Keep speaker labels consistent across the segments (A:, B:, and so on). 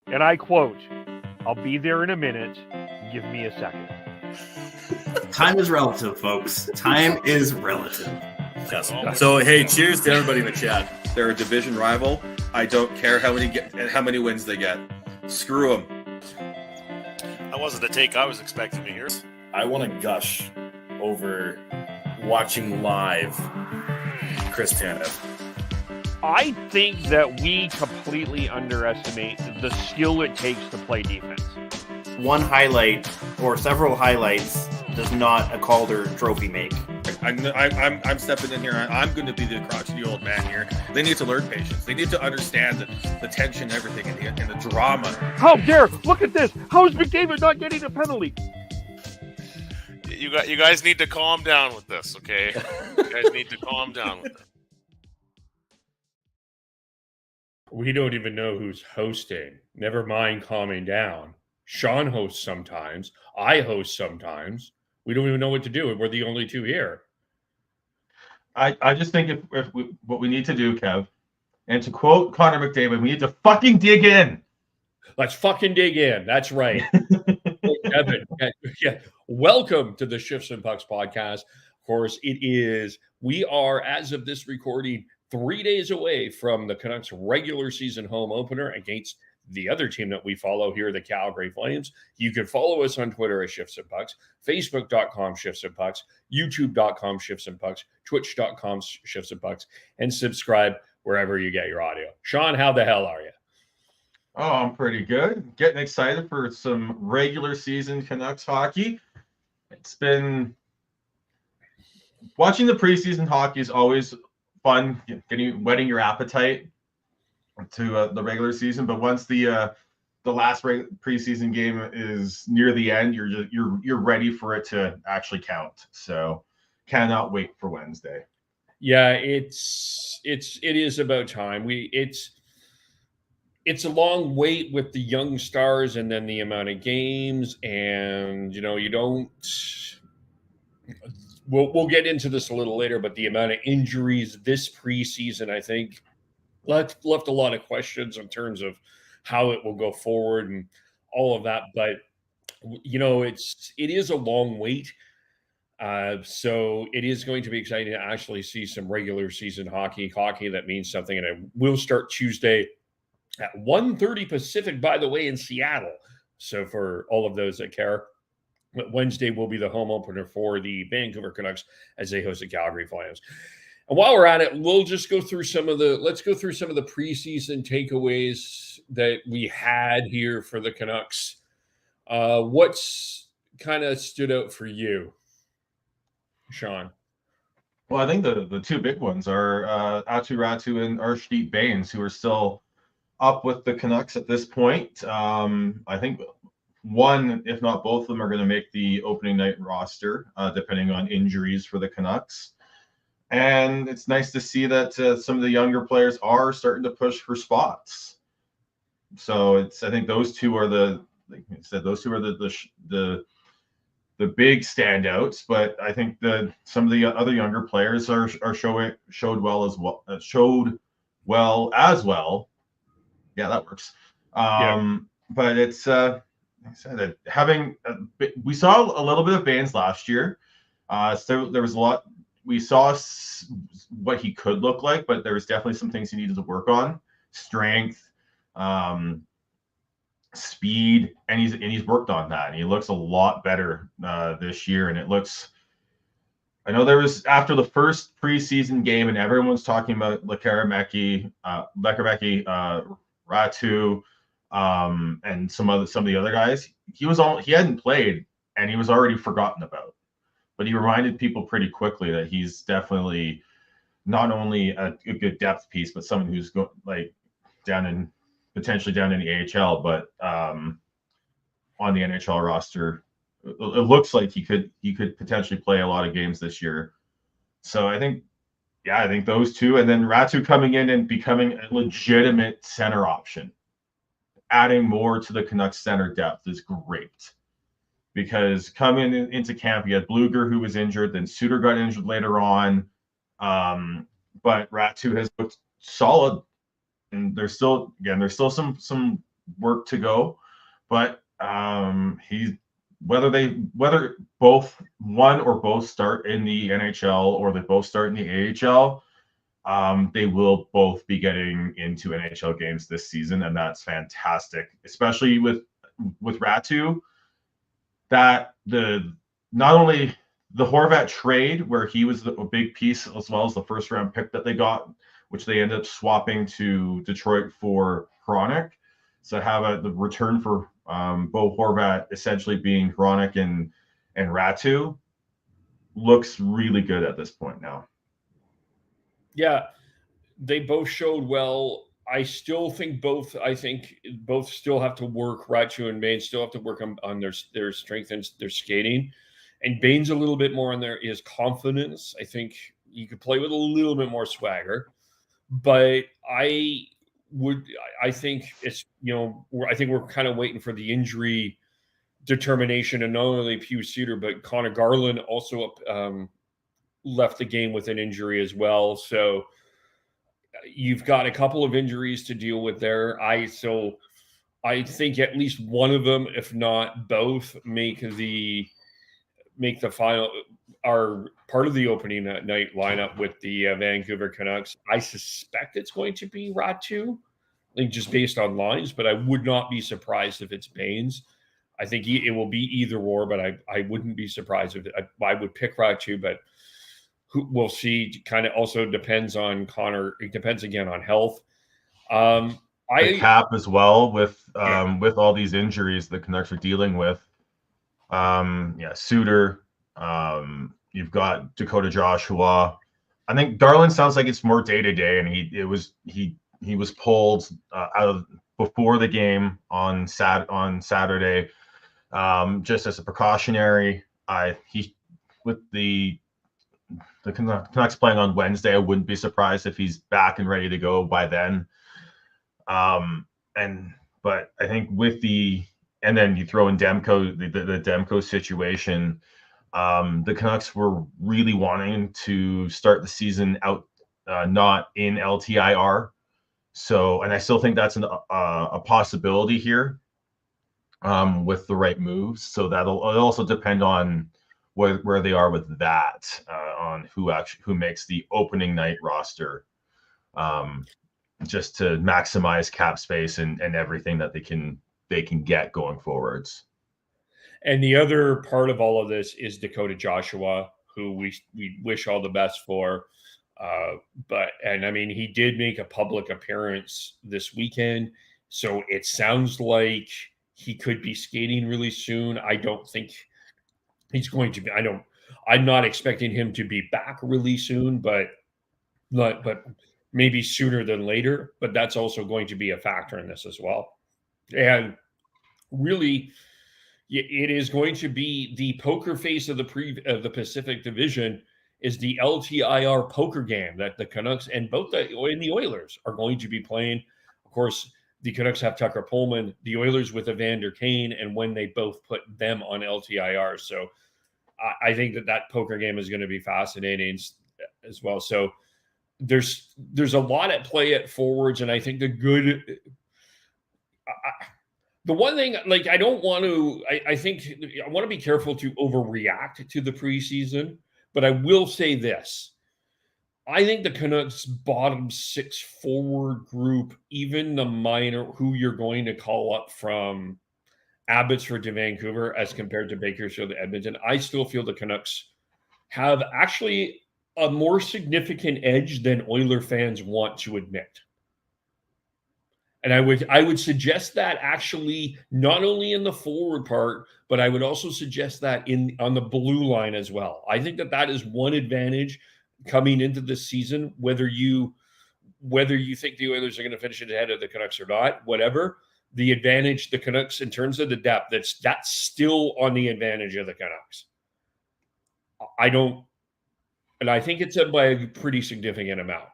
A: And I quote, "I'll be there in a minute. Give me a second."
B: Time is relative, folks. Time is relative.
C: Yes. So hey, cheers to everybody in the chat. They're a division rival. I don't care how many wins they get. Screw them.
D: That wasn't the take I was expecting to hear.
E: I want to gush over watching live Chris Tanev.
A: I think that we completely underestimate the skill it takes to play defense.
B: One highlight or several highlights does not a Calder trophy make.
C: I'm stepping in here. I'm going to be the crotchety old man here. They need to learn patience. They need to understand the tension and everything and the drama.
A: How dare! Look at this! How is McDavid not getting a penalty?
D: You guys need to calm down with this, okay? You guys need to calm down with it.
F: We don't even know who's hosting. Never mind calming down. Sean hosts sometimes. I host sometimes. We don't even know what to do. We're the only two here.
G: I just think if what we need to do, Kev, and to quote Connor McDavid, we need to fucking dig in.
F: Let's fucking dig in. That's right. Evan, yeah. Welcome to the Shifts and Pucks podcast. Of course, we are, as of this recording, 3 days away from the Canucks regular season home opener against the other team that we follow here, the Calgary Flames. You can follow us on Twitter at Shifts and Pucks, Facebook.com Shifts and Pucks, YouTube.com Shifts and Pucks, Twitch.com Shifts and Pucks, and subscribe wherever you get your audio. Sean, how the hell are you?
G: Oh, I'm pretty good. Getting excited for some regular season Canucks hockey. It's been watching the preseason hockey is always fun, whetting your appetite to the regular season. But once the last preseason game is near the end, you're ready for it to actually count. So cannot wait for Wednesday.
F: Yeah, it is about time. It's a long wait with the young stars and then the amount of games, and we'll get into this a little later, but the amount of injuries this preseason, I think, left a lot of questions in terms of how it will go forward and all of that. But it is a long wait. So it is going to be exciting to actually see some regular season hockey that means something. And it will start Tuesday at 1:30 Pacific, by the way, in Seattle. So for all of those that care, Wednesday will be the home opener for the Vancouver Canucks as they host the Calgary Flames. And while we're at it, we'll just go through some of the preseason takeaways that we had here for the Canucks. What's kind of stood out for you, Sean?
G: Well, I think the two big ones are Atu Ratu and Arshdeep Bains, who are still up with the Canucks at this point. I think one, if not both of them, are going to make the opening night roster, depending on injuries for the Canucks. And it's nice to see that some of the younger players are starting to push for spots. So I think those two are the big standouts. But I think some of the other younger players showed well as well. Yeah, that works. But it's like I said, we saw a little bit of Bains last year. So there was a lot. We saw what he could look like, but there was definitely some things he needed to work on: strength, speed, and he's worked on that. And he looks a lot better this year. And it looks. I know there was after the first preseason game, and everyone's talking about Lekkerimaki, Ratu, and some of the other guys. He hadn't played, and he was already forgotten about. But he reminded people pretty quickly that he's definitely not only a good depth piece, but someone who's potentially down in the AHL, but on the NHL roster. It looks like he could potentially play a lot of games this year. So I think those two, and then Ratu coming in and becoming a legitimate center option, adding more to the Canucks center depth is great. Because coming into camp, you had Bluger, who was injured, then Suter got injured later on. But Ratu has looked solid, and there's still some work to go. But whether both one or both start in the NHL or they both start in the AHL, they will both be getting into NHL games this season, and that's fantastic, especially with Ratu. That not only the Horvat trade, where he was a big piece, as well as the first round pick that they got, which they ended up swapping to Detroit for Hronek. So have the return for Bo Horvat essentially being Hronek and Ratu looks really good at this point now.
F: Yeah, they both showed well. I think both still have to work. Ratu and Bain still have to work on their strength and their skating. And Bain's a little bit more on his confidence. I think you could play with a little bit more swagger. But I think it's, I think we're kind of waiting for the injury determination, and not only Pius Suter, but Connor Garland also left the game with an injury as well. So you've got a couple of injuries to deal with there. I think at least one of them, if not both, make the final, are part of the opening night lineup with the Vancouver Canucks. I suspect it's going to be Ratu, just based on lines, but I would not be surprised if it's Baines. I think it will be either or, but I wouldn't be surprised if I would pick Ratu, but we'll see. Kind of also depends on Connor. It depends again on health.
G: The cap as well with all these injuries the Canucks are dealing with. Suter. You've got Dakota Joshua. I think Garland sounds like it's more day to day, and he was pulled out of before the game on Saturday, just as a precautionary. With the Canucks playing on Wednesday, I wouldn't be surprised if he's back and ready to go by then. But I think and then you throw in Demko, the Demko situation. The Canucks were really wanting to start the season out not in LTIR. So, and I still think that's a possibility here with the right moves. So it'll also depend on where they are with that, on who makes the opening night roster, just to maximize cap space and everything that they can get going forwards.
F: And the other part of all of this is Dakota Joshua, who we wish all the best for. He did make a public appearance this weekend, so it sounds like he could be skating really soon. I don't think he's going to be. I'm not expecting him to be back really soon, but maybe sooner than later. But that's also going to be a factor in this as well. And really, it is going to be the poker face of the Pacific Division is the LTIR poker game that the Canucks and the Oilers are going to be playing. Of course, the Canucks have Tucker Pullman, the Oilers with Evander Kane, and when they both put them on LTIR. So I think that poker game is going to be fascinating as well. So there's a lot at play at forwards, and I think the one thing, I want to be careful to overreact to the preseason, but I will say this. I think the Canucks bottom six forward group, even the minor who you're going to call up from Abbotsford to Vancouver as compared to Bakersfield to Edmonton, I still feel the Canucks have actually a more significant edge than Oiler fans want to admit. And I would suggest that actually not only in the forward part, but I would also suggest that on the blue line as well. I think that is one advantage coming into this season, whether you think the Oilers are going to finish it ahead of the Canucks or not, whatever. The advantage, the Canucks, in terms of the depth, that's still on the advantage of the Canucks. I think it's by a pretty significant amount.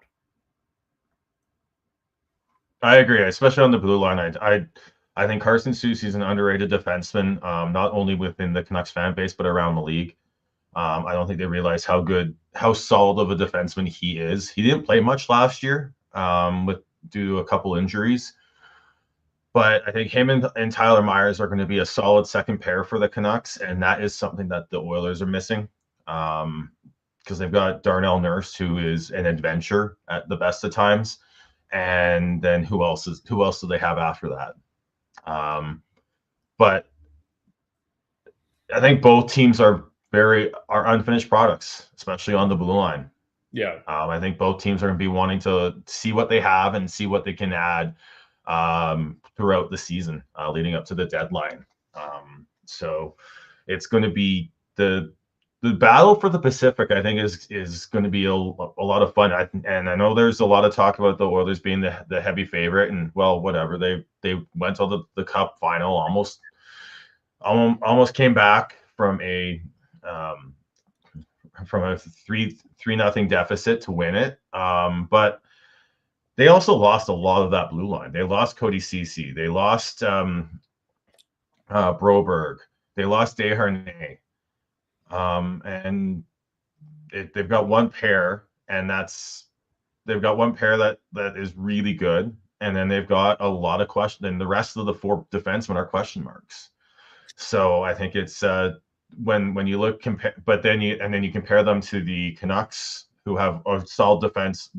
G: I agree, especially on the blue line. I think Carson Soucy's an underrated defenseman, not only within the Canucks fan base, but around the league. I don't think they realize how solid of a defenseman he is. He didn't play much last year due to a couple injuries. But I think him and Tyler Myers are going to be a solid second pair for the Canucks, and that is something that the Oilers are missing. Because they've got Darnell Nurse, who is an adventure at the best of times, and then who else do they have after that? But I think both teams are unfinished products, especially on the blue line.
F: Yeah.
G: I think both teams are going to be wanting to see what they have and see what they can add throughout the season leading up to the deadline. So it's going to be the battle for the Pacific, I think, is going to be a lot of fun. And I know there's a lot of talk about the Oilers being the heavy favorite, and well, whatever. They went to the Cup final, almost came back from a 3-0 deficit to win it. But they also lost a lot of that blue line. They lost Cody Ceci. They lost Broberg. They lost Desharnais. And they've got one pair, and they've got one pair that is really good. And then they've got a lot of questions, and the rest of the 4 defensemen are question marks. So I think it's when you look but then you compare them to the Canucks, who have a solid defense,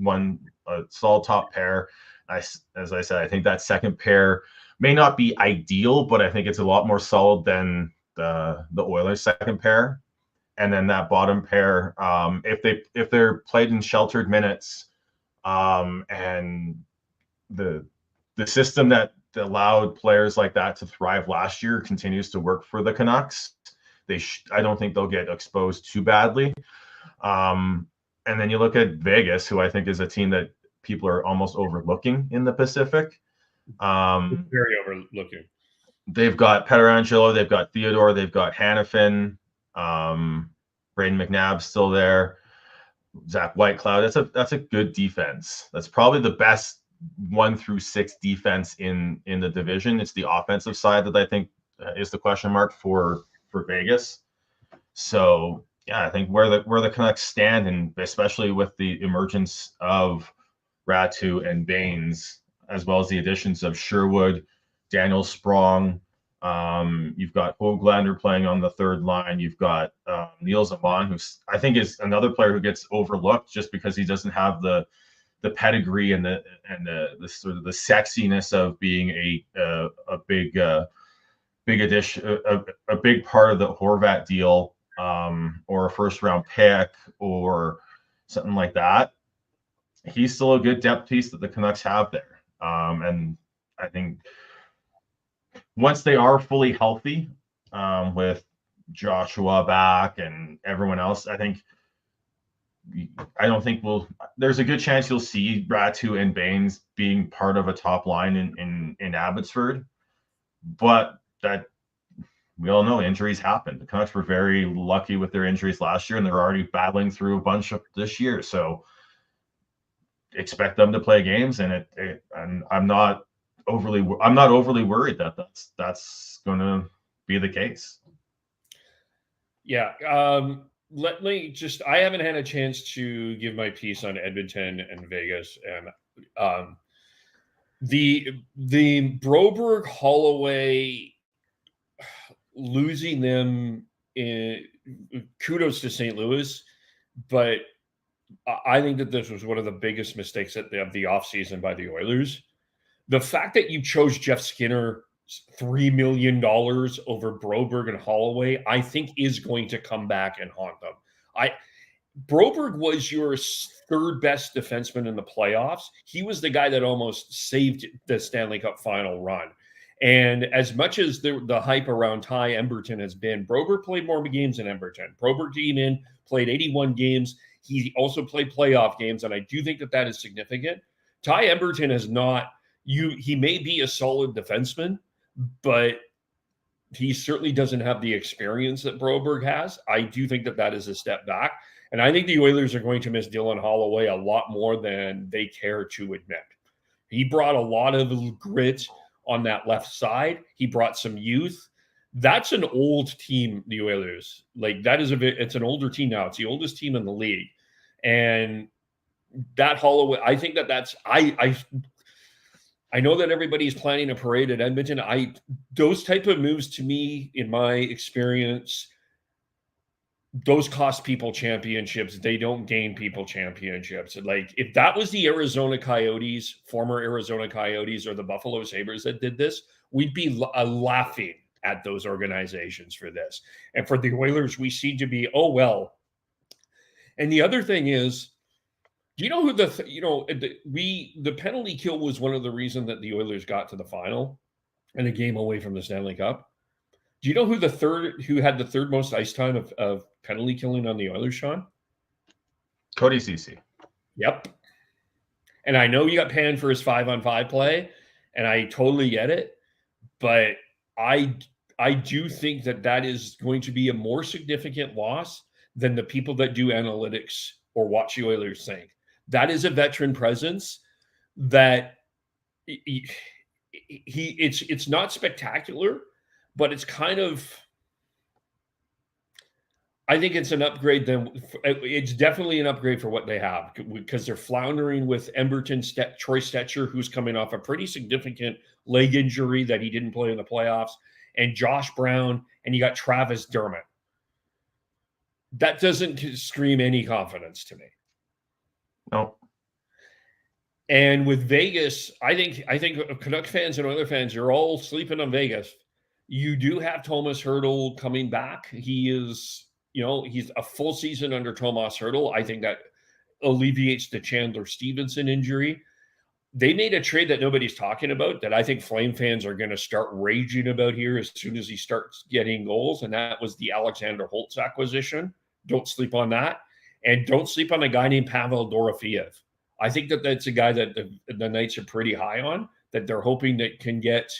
G: a solid top pair. As I said, I think that second pair may not be ideal, but I think it's a lot more solid than the Oilers' second pair. And then that bottom pair, if they're played in sheltered minutes, and the system that allowed players like that to thrive last year continues to work for the Canucks, I don't think they'll get exposed too badly. And then you look at Vegas, who I think is a team that people are almost overlooking in the Pacific.
F: Very overlooking. They've
G: got Pietrangelo, they've got Theodore, they've got Hannafin, Braden McNabb's still there, Zach Whitecloud. That's a good defense. That's probably the best 1 through 6 defense in the division. It's the offensive side that I think is the question mark for Vegas. So yeah, I think where the Canucks stand, and especially with the emergence of Ratu and Baines, as well as the additions of Sherwood, Daniel Sprong, you've got Höglander playing on the third line. You've got Niels Amon, who I think is another player who gets overlooked just because he doesn't have the pedigree and the sort of the sexiness of being a big addition, a big part of the Horvat deal, or a first round pick or something like that. He's still a good depth piece that the Canucks have there. And I think once they are fully healthy, with Joshua back and everyone else, I don't think there's a good chance you'll see Ratu and Baines being part of a top line in Abbotsford. But that, we all know injuries happen. The Canucks were very lucky with their injuries last year, and they're already battling through a bunch of this year. So expect them to play games, and I'm not overly worried that that's going to be the case.
F: Yeah. Let me just, I haven't had a chance to give my piece on Edmonton and Vegas, and the Broberg Holloway, losing them kudos to St. Louis, but I think that this was one of the biggest mistakes of the offseason by the Oilers. The fact that you chose Jeff Skinner $3 million over Broberg and Holloway, I think is going to come back and haunt them. Broberg was your third best defenseman in the playoffs. He was the guy that almost saved the Stanley Cup final run. And as much as the hype around Ty Emberton has been, Broberg played more games than Emberton. Broberg came in, played 81 games. He also played playoff games, and I do think that is significant. Ty Emberton is not he may be a solid defenseman, but he certainly doesn't have the experience that Broberg has. I do think that is a step back. And I think the Oilers are going to miss Dylan Holloway a lot more than they care to admit. He brought a lot of grit on that left side. He brought some youth. That's an old team, the Oilers. Like, it's an older team now. It's the oldest team in the league. And that Holloway, I think that's I know that everybody's planning a parade at Edmonton. Those type of moves, to me, in my experience, those cost people championships. They don't gain people championships. Like, if that was the Arizona Coyotes, former Arizona Coyotes, or the Buffalo Sabres that did this, we'd be laughing at those organizations for this. And for the Oilers, we seem to be, oh, well. And the other thing is, do you know who the penalty kill was one of the reasons that the Oilers got to the final and a game away from the Stanley Cup? Do you know who had the third most ice time of penalty killing on the Oilers, Sean?
G: Cody Ceci.
F: Yep. And I know you got panned for his 5-on-5 play, and I totally get it, but I do think that is going to be a more significant loss than the people that do analytics or watch the Oilers think. That is a veteran presence that it's not spectacular, but it's kind of, I think it's an upgrade. It's definitely an upgrade for what they have, because they're floundering with Troy Stetcher, who's coming off a pretty significant leg injury that he didn't play in the playoffs, and Josh Brown, and you got Travis Dermott. That doesn't scream any confidence to me.
G: No.
F: And with Vegas, I think Canuck fans and Oilers fans, you're all sleeping on Vegas. You do have Thomas Hertl coming back. He is, he's a full season under Thomas Hertl. I think that alleviates the Chandler Stevenson injury. They made a trade that nobody's talking about that I think Flame fans are going to start raging about here as soon as he starts getting goals, and that was the Alexander Holtz acquisition. Don't sleep on that. And don't sleep on a guy named Pavel Dorofeev. I think that's a guy that the Knights are pretty high on, that they're hoping that can get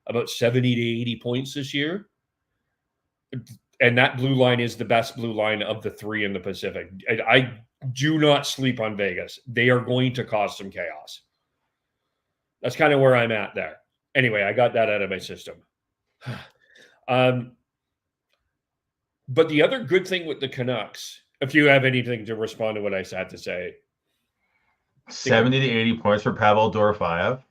F: about 70 to 80 points this year. And that blue line is the best blue line of the three in the Pacific. I do not sleep on Vegas. They are going to cause some chaos. That's kind of where I'm at there. Anyway, I got that out of my system. But the other good thing with the Canucks, if you have anything to respond to what I had to say.
G: 70 to 80 points for Pavel Dorofeev.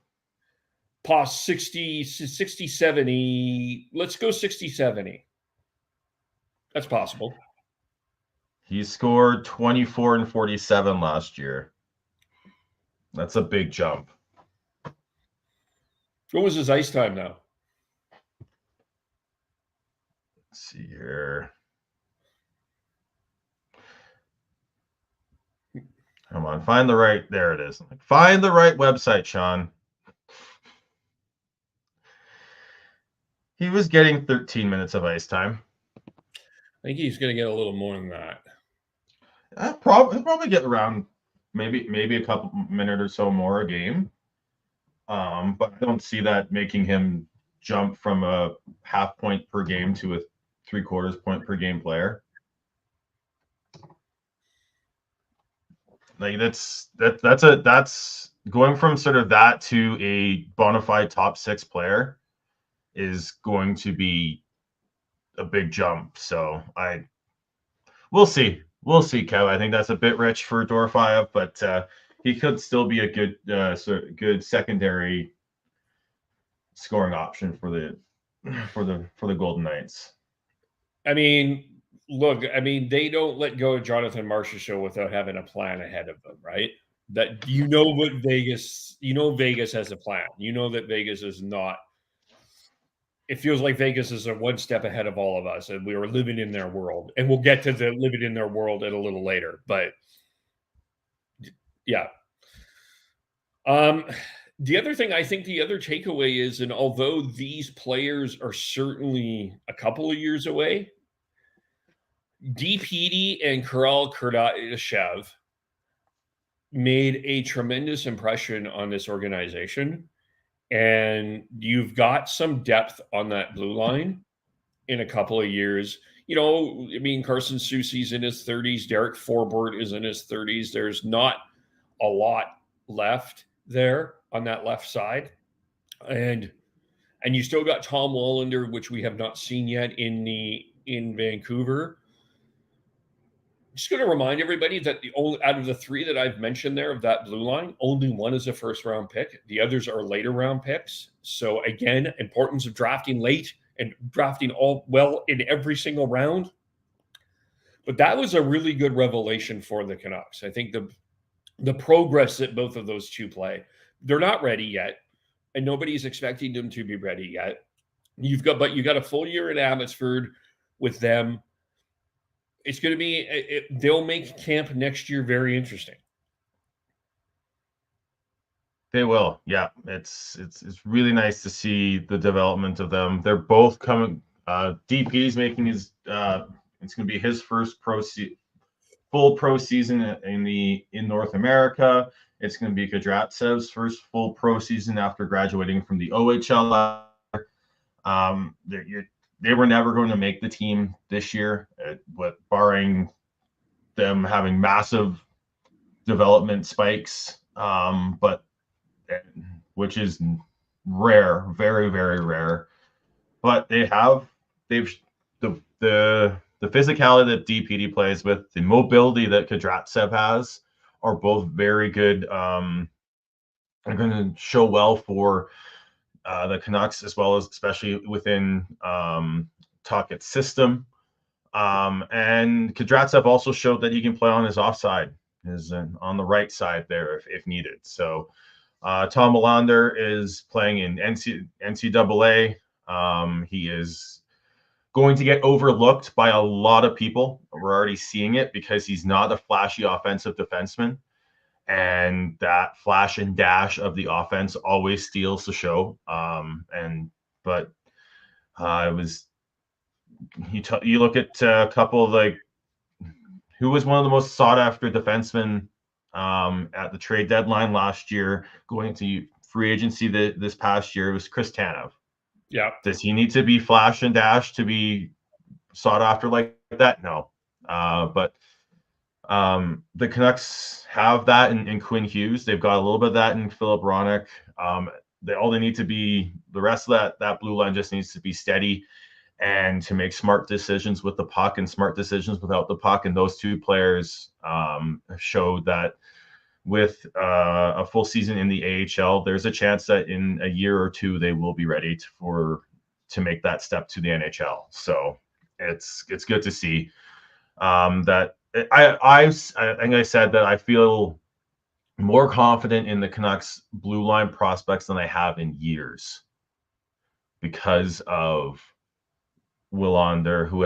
F: Pause 60, 70. Let's go 60, 70. That's possible.
G: He scored 24 and 47 last year. That's a big jump.
F: What was his ice time now?
G: Let's see here. Come on, there it is. Find the right website, Sean. He was getting 13 minutes of ice time.
F: I think he's going to get a little more than that.
G: He'll probably get around maybe a couple minute or so more a game. But I don't see that making him jump from a half point per game to a 3/4 point per game player. Like that's going from sort of that to a bona fide top 6 player is going to be a big jump. So we'll see, Kev. I think that's a bit rich for Dorofeev, but he could still be a good secondary scoring option for the Golden Knights.
F: I mean, look, they don't let go of Jonathan Marchessault without having a plan ahead of them, right? That Vegas has a plan. You know that Vegas is not. It feels like Vegas is a one step ahead of all of us, and we are living in their world. And we'll get to the living in their world a little later. But yeah. The other thing, I think the other takeaway is, and although these players are certainly a couple of years away, DPD and Kirill Kardashev made a tremendous impression on this organization. And you've got some depth on that blue line in a couple of years. Carson Soucy's in his 30s. Derek Forbort is in his 30s. There's not a lot left there on that left side. And you still got Tom Wallander, which we have not seen yet in Vancouver. Just going to remind everybody that the only out of the three that I've mentioned there of that blue line, only one is a first round pick. The others are later round picks. So again, importance of drafting late and drafting all well in every single round. But that was a really good revelation for the Canucks. I think the progress that both of those two play, they're not ready yet, and nobody's expecting them to be ready yet. You got a full year in Abbotsford with them. It's going to be they'll make camp next year very interesting.
G: They will. Yeah. It's really nice to see the development of them. They're both coming. DP's making his it's going to be his first full pro season in North America. It's going to be Kadratsev's first full pro season after graduating from the OHL. They were never going to make the team this year, but barring them having massive development spikes, but which is rare, very, very rare. But they've the physicality that DPD plays with, the mobility that Kadratsev has, are both very good. Are going to show well for the Canucks, as well as especially within Tocchet's system. And Kadratsev also showed that he can play on his offside, on the right side there if needed. So Tom Melander is playing in NCAA. He is going to get overlooked by a lot of people. We're already seeing it because he's not a flashy offensive defenseman. And that flash and dash of the offense always steals the show. You look at a couple of who was one of the most sought after defensemen at the trade deadline last year, going into free agency this past year, was Chris Tanev.
F: Yeah.
G: Does he need to be flash and dash to be sought after like that? No. But the Canucks have that in Quinn Hughes. They've got a little bit of that in Philip Roenick. They need to be, the rest of that blue line just needs to be steady and to make smart decisions with the puck and smart decisions without the puck. And those two players showed that with a full season in the AHL, there's a chance that in a year or two they will be ready to make that step to the NHL. So it's good to see that. I think I said that I feel more confident in the Canucks blue line prospects than I have in years because of Willander, who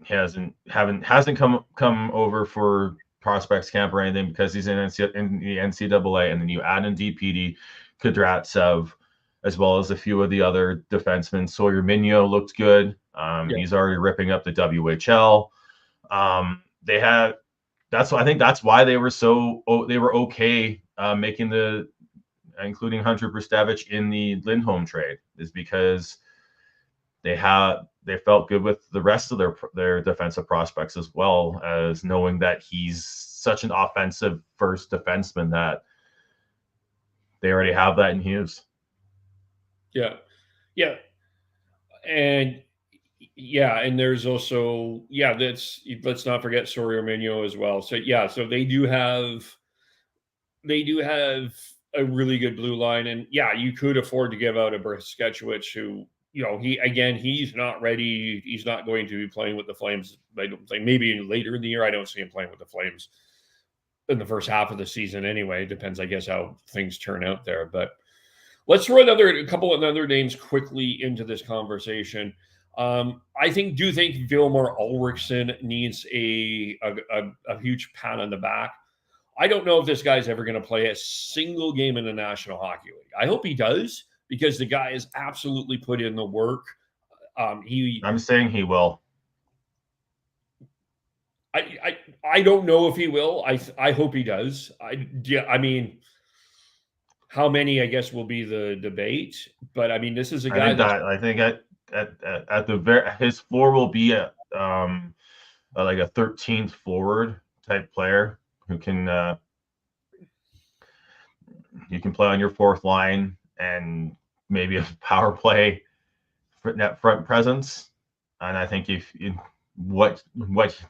G: hasn't come over for prospects camp or anything because he's in the NCAA, and then you add in DPD, Kadratsev, as well as a few of the other defensemen. Sawyer Minyo looked good. He's already ripping up the WHL. I think that's why they were okay making including Hunter Brustevich in the Lindholm trade, is because they felt good with the rest of their defensive prospects, as well as knowing that he's such an offensive first defenseman that they already have that in Hughes.
F: Yeah. And there's also let's not forget Sawyer Minyo as well. So they do have a really good blue line, and you could afford to give out a Breskevich who, he's not ready. He's not going to be playing with the Flames. I don't think, maybe later in the year. I don't see him playing with the Flames in the first half of the season anyway. It depends, I guess, how things turn out there. But let's throw a couple of other names quickly into this conversation. I think Vilmar Ulrichsen needs a huge pat on the back. I don't know if this guy's ever going to play a single game in the National Hockey League. I hope he does, because the guy has absolutely put in the work.
G: I'm saying he will.
F: I don't know if he will. I hope he does. I mean, how many, I guess, will be the debate. But I mean, this is a guy
G: I think at the his floor will be like a 13th forward type player who can you can play on your fourth line and maybe a power play net front presence. And I think what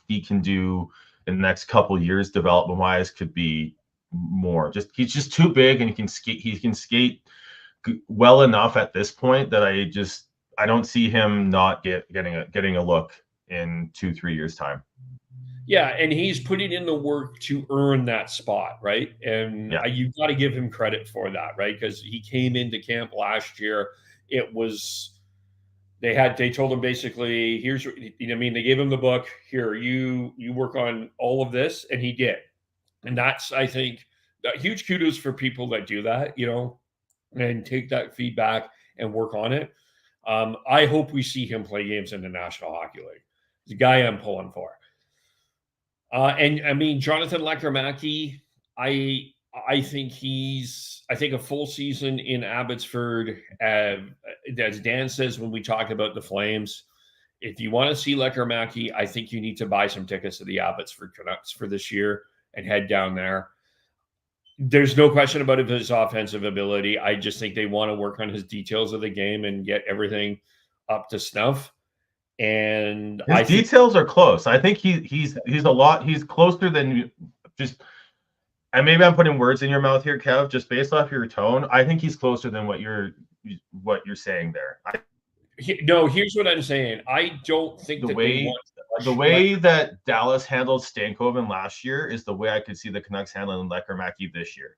G: he can do in the next couple of years, development wise, could be more. He's just too big, and he can skate. He can skate well enough at this point that I don't see him not getting a look in 2-3 years time.
F: Yeah, and he's putting in the work to earn that spot, right? And you've got to give him credit for that, right? Because he came into camp last year. It was they told him basically, here's, I mean, they gave him the book. Here, you work on all of this, and he did. And that's, I think, huge kudos for people that do that, and take that feedback and work on it. I hope we see him play games in the National Hockey League. He's a guy I'm pulling for. And I mean, Jonathan Lekkerimäki, I think a full season in Abbotsford, as Dan says when we talk about the Flames, if you want to see Lekkerimäki, I think you need to buy some tickets to the Abbotsford Canucks for this year and head down there. There's no question about his offensive ability. I just think they want to work on his details of the game and get everything up to snuff. And
G: his details are close. I think he's closer than just. And maybe I'm putting words in your mouth here, Kev. Just based off your tone, I think he's closer than what you're saying there.
F: No, here's what I'm saying. I don't think
G: the way that Dallas handled Stankoven last year is the way I could see the Canucks handling Lekkerimäki this year.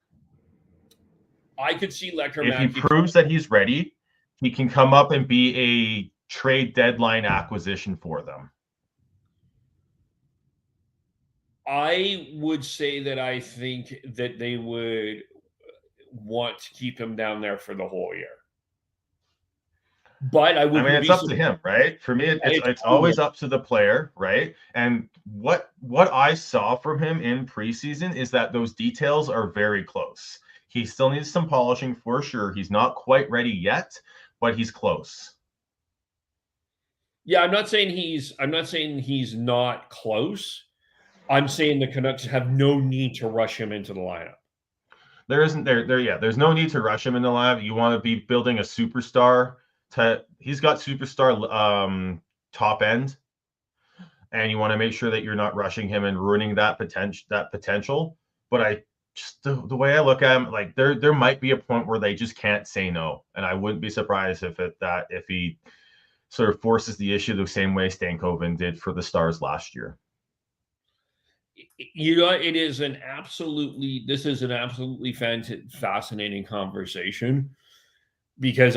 F: I could see Lekkerimäki.
G: If he proves that he's ready, he can come up and be a trade deadline acquisition for them.
F: I would say that I think that they would want to keep him down there for the whole year. But
G: it's up to him, right? For me, it's always up to the player, right? And what I saw from him in preseason is that those details are very close. He still needs some polishing for sure. He's not quite ready yet, but he's close.
F: Yeah, I'm not saying he's not close. I'm saying the Canucks have no need to rush him into the lineup.
G: There's no need to rush him in the lineup. You want to be building a superstar. He's got superstar top end, and you want to make sure that you're not rushing him and ruining that potential. But the way I look at him, like there might be a point where they just can't say no, and I wouldn't be surprised if he sort of forces the issue the same way Stankoven did for the Stars last year.
F: This is an absolutely fascinating conversation, because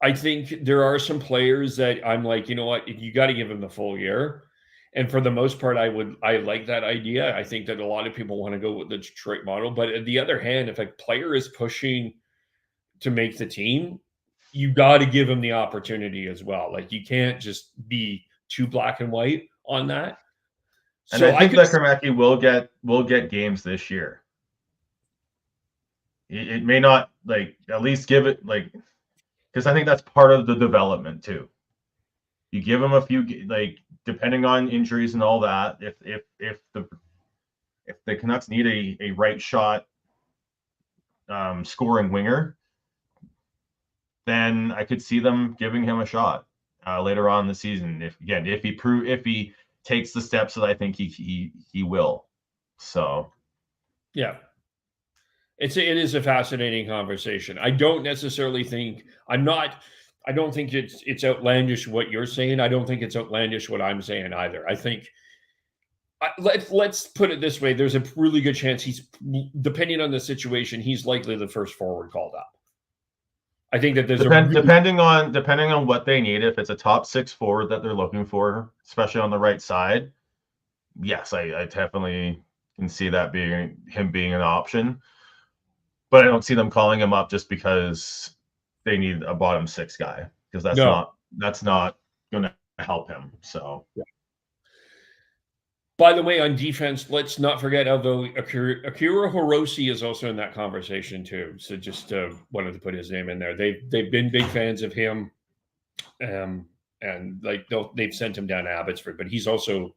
F: I think there are some players that I'm like, you know what, you got to give them the full year. And for the most part, I like that idea. I think that a lot of people want to go with the Detroit model. But on the other hand, if a player is pushing to make the team, you got to give him the opportunity as well. Like, you can't just be too black and white on that.
G: And so I think Lekkerimäki will get games this year. It may not, like, at least give it, like, because I think that's part of the development too. You give him a few, like, depending on injuries and all that. If the Canucks need a right shot scoring winger, then I could see them giving him a shot later on in the season. If he takes the steps that I think he will. So,
F: yeah, it is a fascinating conversation. I don't necessarily think I don't think it's outlandish what you're saying. I don't think it's outlandish what I'm saying either. I think let's put it this way: there's a really good chance he's, depending on the situation, he's likely the first forward called up. I think that there's
G: depending on what they need. If it's a top 6 forward that they're looking for, especially on the right side, yes, I definitely can see that being an option. But I don't see them calling him up just because they need a bottom 6 guy, because that's not going to help him. So. Yeah.
F: By the way, on defense, let's not forget, although Akira Hirose is also in that conversation too. So just wanted to put his name in there. They've been big fans of him, and like they've sent him down to Abbotsford, but he's also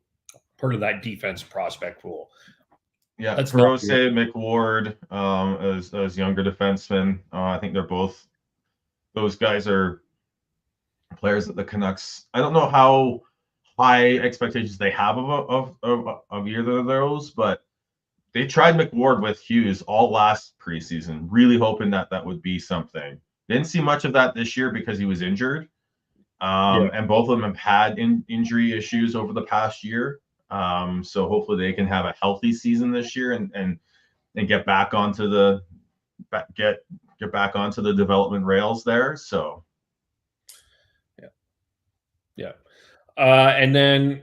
F: part of that defense prospect pool.
G: Yeah, Hirose, McWard, as younger defensemen. I think they're both. Those guys are players that the Canucks. I don't know how high expectations they have of either of those, but they tried McWard with Hughes all last preseason, really hoping that that would be something. Didn't see much of that this year because he was injured. And both of them have had injury issues over the past year. So hopefully they can have a healthy season this year and get back onto the get back onto the development rails there. So
F: yeah. And then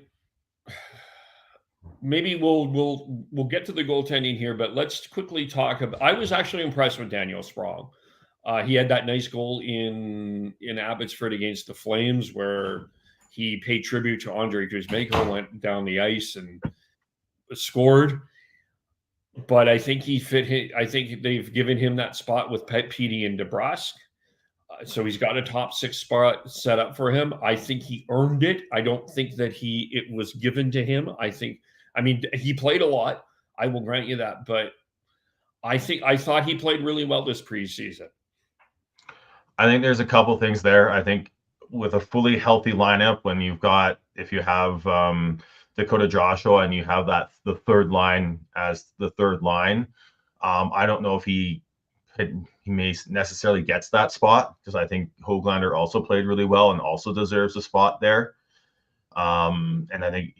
F: maybe we'll get to the goaltending here, but let's quickly talk about. I was actually impressed with Daniel Sprong. He had that nice goal in Abbotsford against the Flames where he paid tribute to Andre Kuzmenko, went down the ice and scored. But I think I think they've given him that spot with Petey and DeBrusk. So he's got a top 6 spot set up for him. I think he earned it. I don't think that it was given to him. I mean, he played a lot. I will grant you that. But I thought he played really well this preseason.
G: I think there's a couple things there. I think with a fully healthy lineup, if you have Dakota Joshua and you have the third line as the third line, I don't know if he may necessarily gets that spot because I think Höglander also played really well and also deserves a spot there. And I think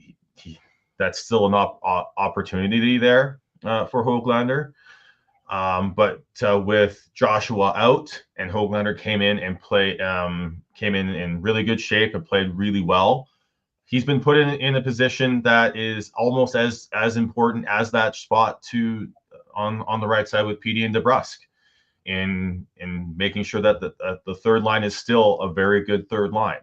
G: that's still an opportunity there for Höglander. But with Joshua out and Höglander came in in really good shape and played really well, he's been put in a position that is almost as important as that spot on the right side with Petey and DeBrusk in making sure that the third line is still a very good third line.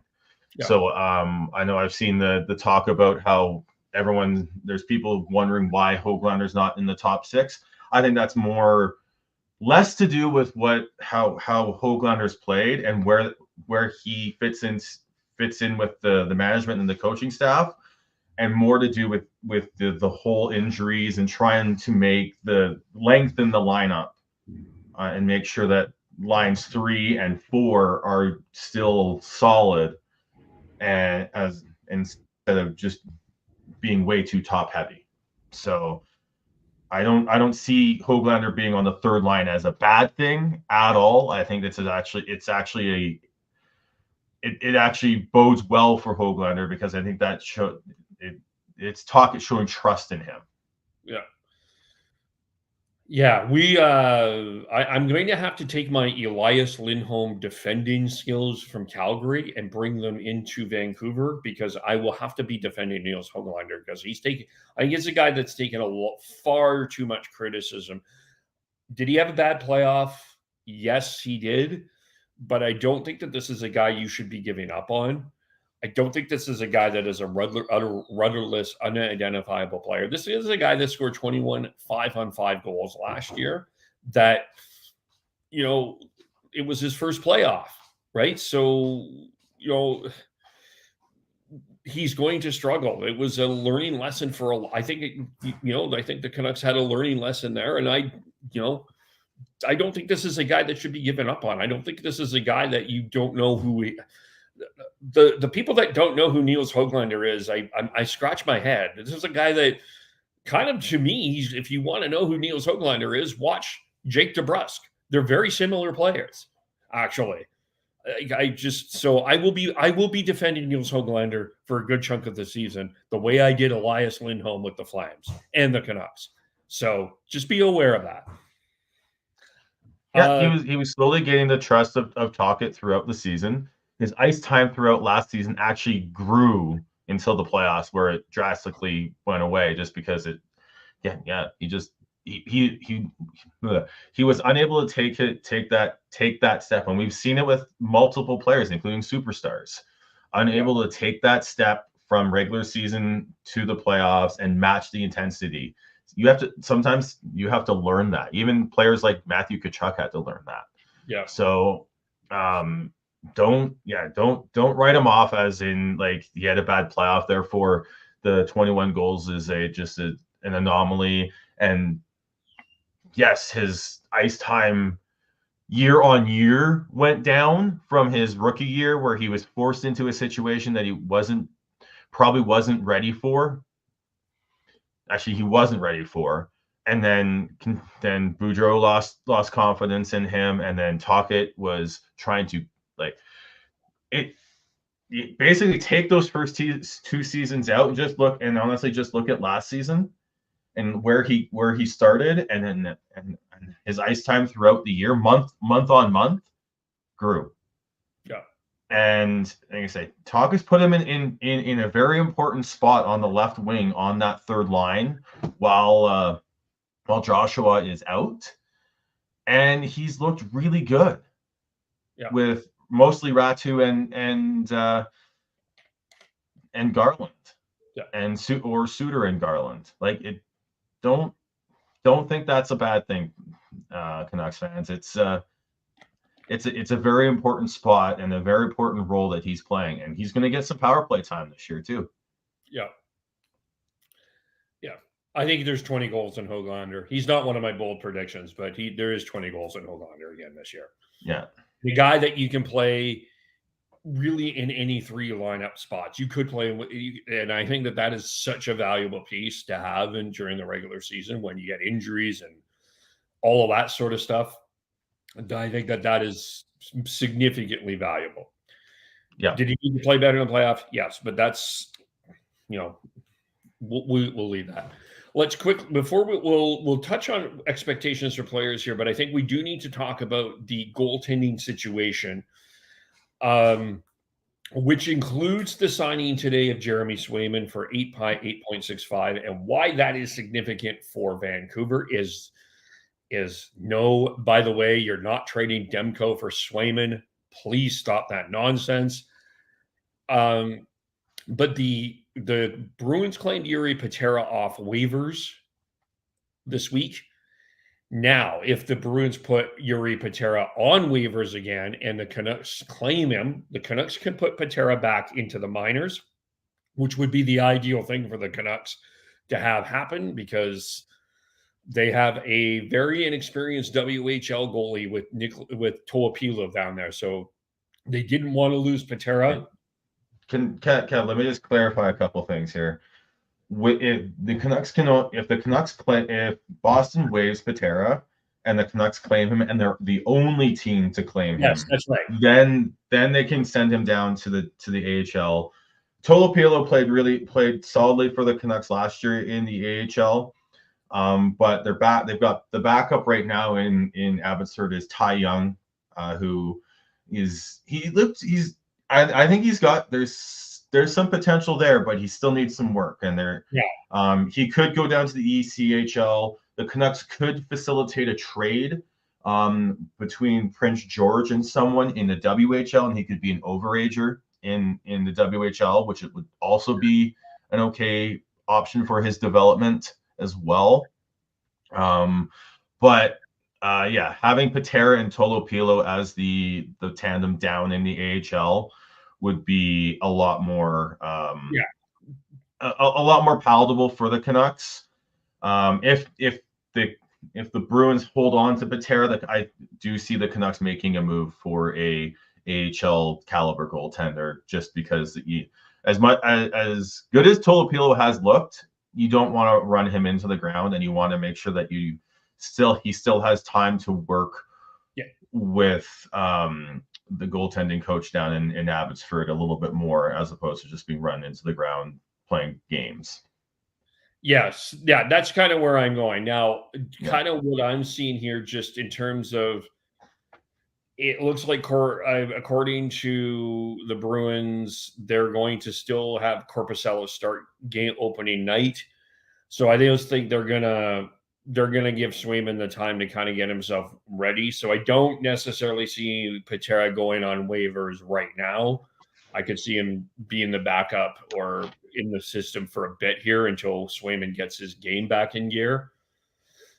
G: Yeah. So I know I've seen the talk about how there's people wondering why Höglander's not in the top 6. I think that's less to do with how Höglander's played and where he fits in with the management and the coaching staff, and more to do with the whole injuries and trying to lengthen the lineup and make sure that lines 3 and 4 are still solid, and instead of just being way too top heavy. So I don't see Höglander being on the third line as a bad thing at all. I think it actually bodes well for Höglander because I think that it's showing trust in him.
F: Yeah. Yeah, I'm going to have to take my Elias Lindholm defending skills from Calgary and bring them into Vancouver because I will have to be defending Nils Höglander because I think he's a guy that's taken far too much criticism. Did he have a bad playoff? Yes, he did. But I don't think that this is a guy you should be giving up on. I don't think this is a guy that is a rudderless, unidentifiable player. This is a guy that scored 21 5-on-5 goals last year. That, it was his first playoff, right? So, he's going to struggle. It was a learning lesson I think the Canucks had a learning lesson there. And I don't think this is a guy that should be given up on. I don't think this is a guy that you don't know who the people that don't know who Nils Höglander is, I scratch my head. This is a guy that kind of, to me, if you want to know who Nils Höglander is, watch Jake DeBrusk. They're very similar players, actually. I will be defending Nils Höglander for a good chunk of the season, the way I did Elias Lindholm with the Flames and the Canucks. So just be aware of that.
G: Yeah, he was slowly getting the trust of Tocchet throughout the season. His ice time throughout last season actually grew until the playoffs, where it drastically went away just because he was unable to take that step, and we've seen it with multiple players, including superstars, unable to take that step from regular season to the playoffs and match the intensity. Sometimes you have to learn that. Even players like Matthew Tkachuk had to learn that. Yeah. So don't write him off as in like he had a bad playoff, therefore the 21 goals is an anomaly. And yes, his ice time year on year went down from his rookie year, where he was forced into a situation that he wasn't probably wasn't ready for. Actually, he wasn't ready for. And then Boudreau lost confidence in him, and then Tocchet was trying to like it. You basically take those first 2 seasons out and just look at last season and where he started, and his ice time throughout the year, month on month, grew.
F: Yeah.
G: And like I say, Tocchet's put him in a very important spot on the left wing on that third line while Joshua is out, and he's looked really good.
F: Yeah.
G: With mostly Ratu and Garland.
F: Yeah.
G: And Suter and Garland. Like, it don't think that's a bad thing, Canucks fans. It's a very important spot and a very important role that he's playing, and he's going to get some power play time this year too.
F: Yeah. Yeah. I think there's 20 goals in Höglander. He's not one of my bold predictions, but there is 20 goals in Höglander again this year.
G: Yeah.
F: The guy that you can play really in any 3 lineup spots. You could play, and I think that is such a valuable piece to have during the regular season when you get injuries and all of that sort of stuff. I think that is significantly valuable.
G: Yeah.
F: Did he need to play better in the playoff? Yes, but that's, we'll leave that. Let's before we'll touch on expectations for players here, but I think we do need to talk about the goaltending situation, which includes the signing today of Jeremy Swayman for 8.65, and why that is significant for Vancouver is no, by the way, you're not trading Demko for Swayman. Please stop that nonsense. But the Bruins claimed Yuri Patera off waivers this week. Now, if the Bruins put Yuri Patera on waivers again and the Canucks claim him, the Canucks can put Patera back into the minors, which would be the ideal thing for the Canucks to have happen, because they have a very inexperienced WHL goalie with Toapilo down there. So they didn't want to lose Patera.
G: Kev, let me just clarify a couple things here. If Boston waives Patera and the Canucks claim him, and they're the only team to claim him,
F: yes, that's right.
G: Then they can send him down to the AHL. Toapilo played solidly for the Canucks last year in the AHL. But they've got the backup right now in Abbotsford is Ty Young, who I think there's some potential there, but he still needs some work. And he could go down to the ECHL. The Canucks could facilitate a trade between Prince George and someone in the WHL, and he could be an overager in the WHL, which it would also be an okay option for his development as well. Having Patera and Toapilo as the tandem down in the AHL would be a lot more a lot more palatable for the Canucks. If the Bruins hold on to Patera, I do see the Canucks making a move for a AHL caliber goaltender, just because as good as Toapilo has looked, you don't want to run him into the ground, and you want to make sure that he still has time to work with the goaltending coach down in Abbotsford a little bit more, as opposed to just being run into the ground playing games.
F: Yes. Yeah, that's kind of where I'm going. Now, kind of what I'm seeing here, just in terms of, it looks like, according to the Bruins, they're going to still have Korpisalo start game opening night. So I just think they're gonna give Swayman the time to kind of get himself ready. So I don't necessarily see Patera going on waivers right now. I could see him being the backup or in the system for a bit here until Swayman gets his game back in gear.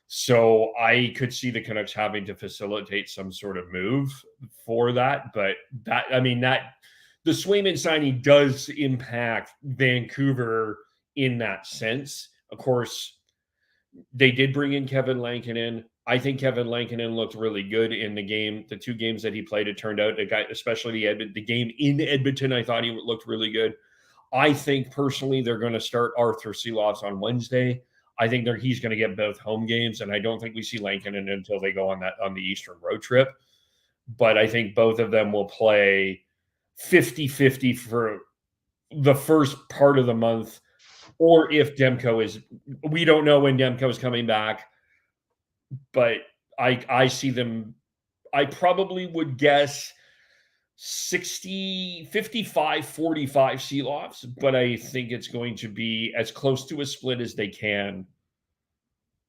F: So I could see the Canucks having to facilitate some sort of move for that. But the Swayman signing does impact Vancouver in that sense. Of course, they did bring in Kevin Lankinen. I think Kevin Lankinen looked really good in the 2 games that he played. It turned out, especially the game in Edmonton, I thought he looked really good. I think personally they're going to start Arthur Silovs on Wednesday. I think he's going to get both home games, and I don't think we see Lankinen until they go on the Eastern road trip. But I think both of them will play 50-50 for the first part of the month, or if Demko is, we don't know when Demko is coming back, but I see them, I probably would guess 55-45 Silovs, but I think it's going to be as close to a split as they can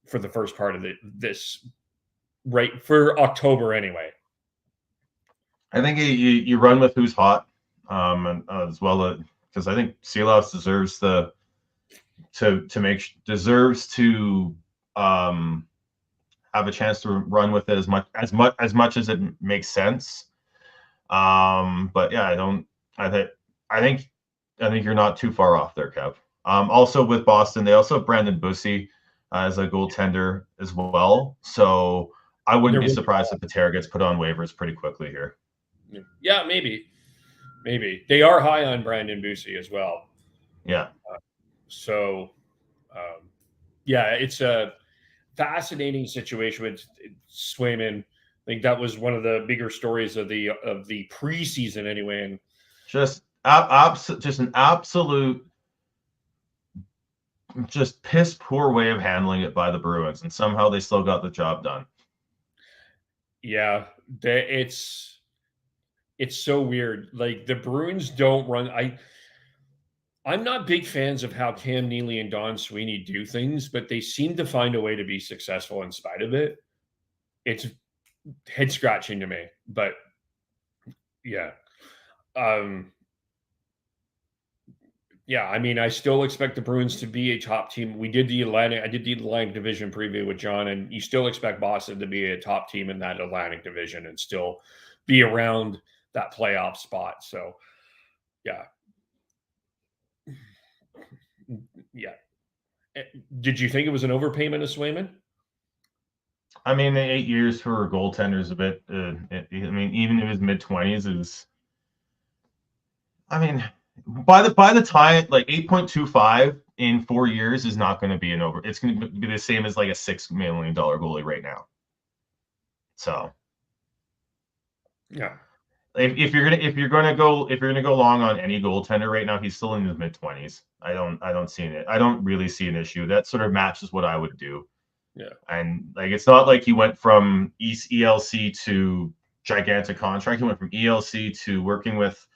F: for the first part of this, right, for October anyway.
G: I think you run with who's hot, and as well, because I think Silovs deserves to have a chance to run with it as much as it makes sense. But yeah, I think you're not too far off there, Kev. Also with Boston, they also have Brandon Bussi as a goaltender as well. So I wouldn't be surprised if Patera gets put on waivers pretty quickly here.
F: Yeah, maybe. They are high on Brandon Bussi as well.
G: Yeah.
F: Yeah, it's a fascinating situation with Swayman. I think that was one of the bigger stories of the preseason anyway. And
G: just an absolute, just piss poor way of handling it by the Bruins, and somehow they still got the job done.
F: Yeah, it's so weird. Like the Bruins don't run. I'm not big fans of how Cam Neely and Don Sweeney do things, but they seem to find a way to be successful in spite of it. It's head scratching to me, but yeah. Yeah, I mean, I still expect the Bruins to be a top team. I did the Atlantic Division preview with John, and you still expect Boston to be a top team in that Atlantic Division and still be around that playoff spot. So, yeah. Yeah. Did you think it was an overpayment of Swayman?
G: I mean, 8 years for a goaltender is a bit. I mean, even in his mid-20s is. I mean, by the time, like 8.25 in 4 years is not going to be an over. It's going to be the same as like a $6 million goalie right now. So.
F: Yeah.
G: If you're gonna go long on any goaltender right now, he's still in his mid-20s. I don't see it. I don't really see an issue. That sort of matches what I would do.
F: Yeah.
G: And like it's not like he went from ELC to gigantic contract. He went from ELC to working with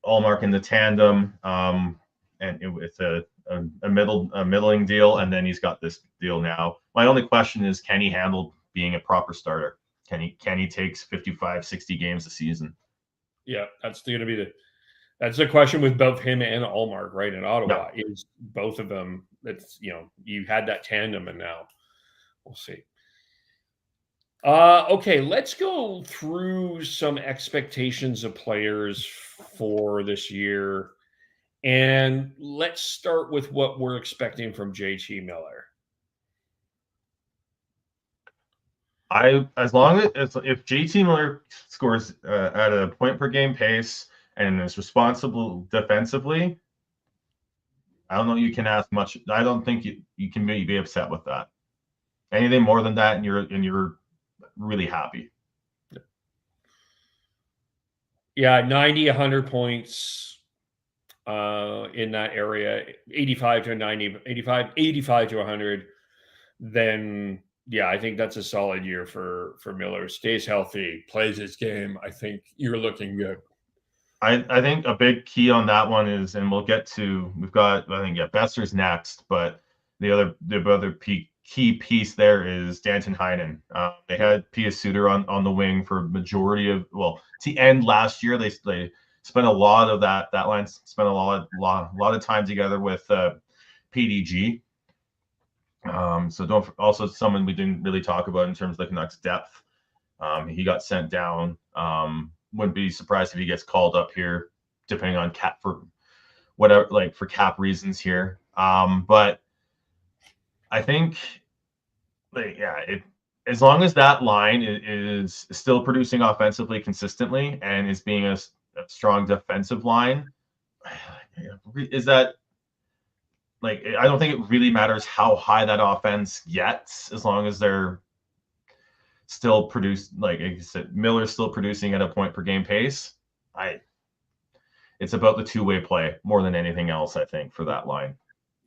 G: Allmark in the tandem, and with a middling deal, and then he's got this deal now. My only question is, can he handle being a proper starter? Can he take 55, 60 games a season?
F: Yeah, that's going to be that's the question with both him and Allmark, right? In Ottawa, is both of them. That's, you had that tandem, and now we'll see. Okay, let's go through some expectations of players for this year, and let's start with what we're expecting from JT Miller.
G: As long as if JT Miller scores at a point per game pace and is responsible defensively, I don't know. You can ask much. I don't think you can be upset with that. Anything more than that, and you're really happy.
F: Yeah, 90, 100 points in that area, 85 to 90, 85 to 100. Then. Yeah, I think that's a solid year for Miller. Stays healthy, plays his game. I think you're looking good.
G: I think a big key on that one is, and we've got Besser's next, but the other key piece there is Danton Heinen. They had Pius Suter on the wing for majority of, to the end last year. They spent a lot of that line spent a lot of time together with PDG. So also someone we didn't really talk about in terms of the Canucks depth. He got sent down. Wouldn't be surprised if he gets called up here, depending on cap for whatever, like for cap reasons here. But I think, as long as that line is still producing offensively consistently and is being a strong defensive line, is that like, I don't think it really matters how high that offense gets as long as they're still like I said, Miller's still producing at a point per game pace. It's about the two-way play more than anything else, I think, for that line.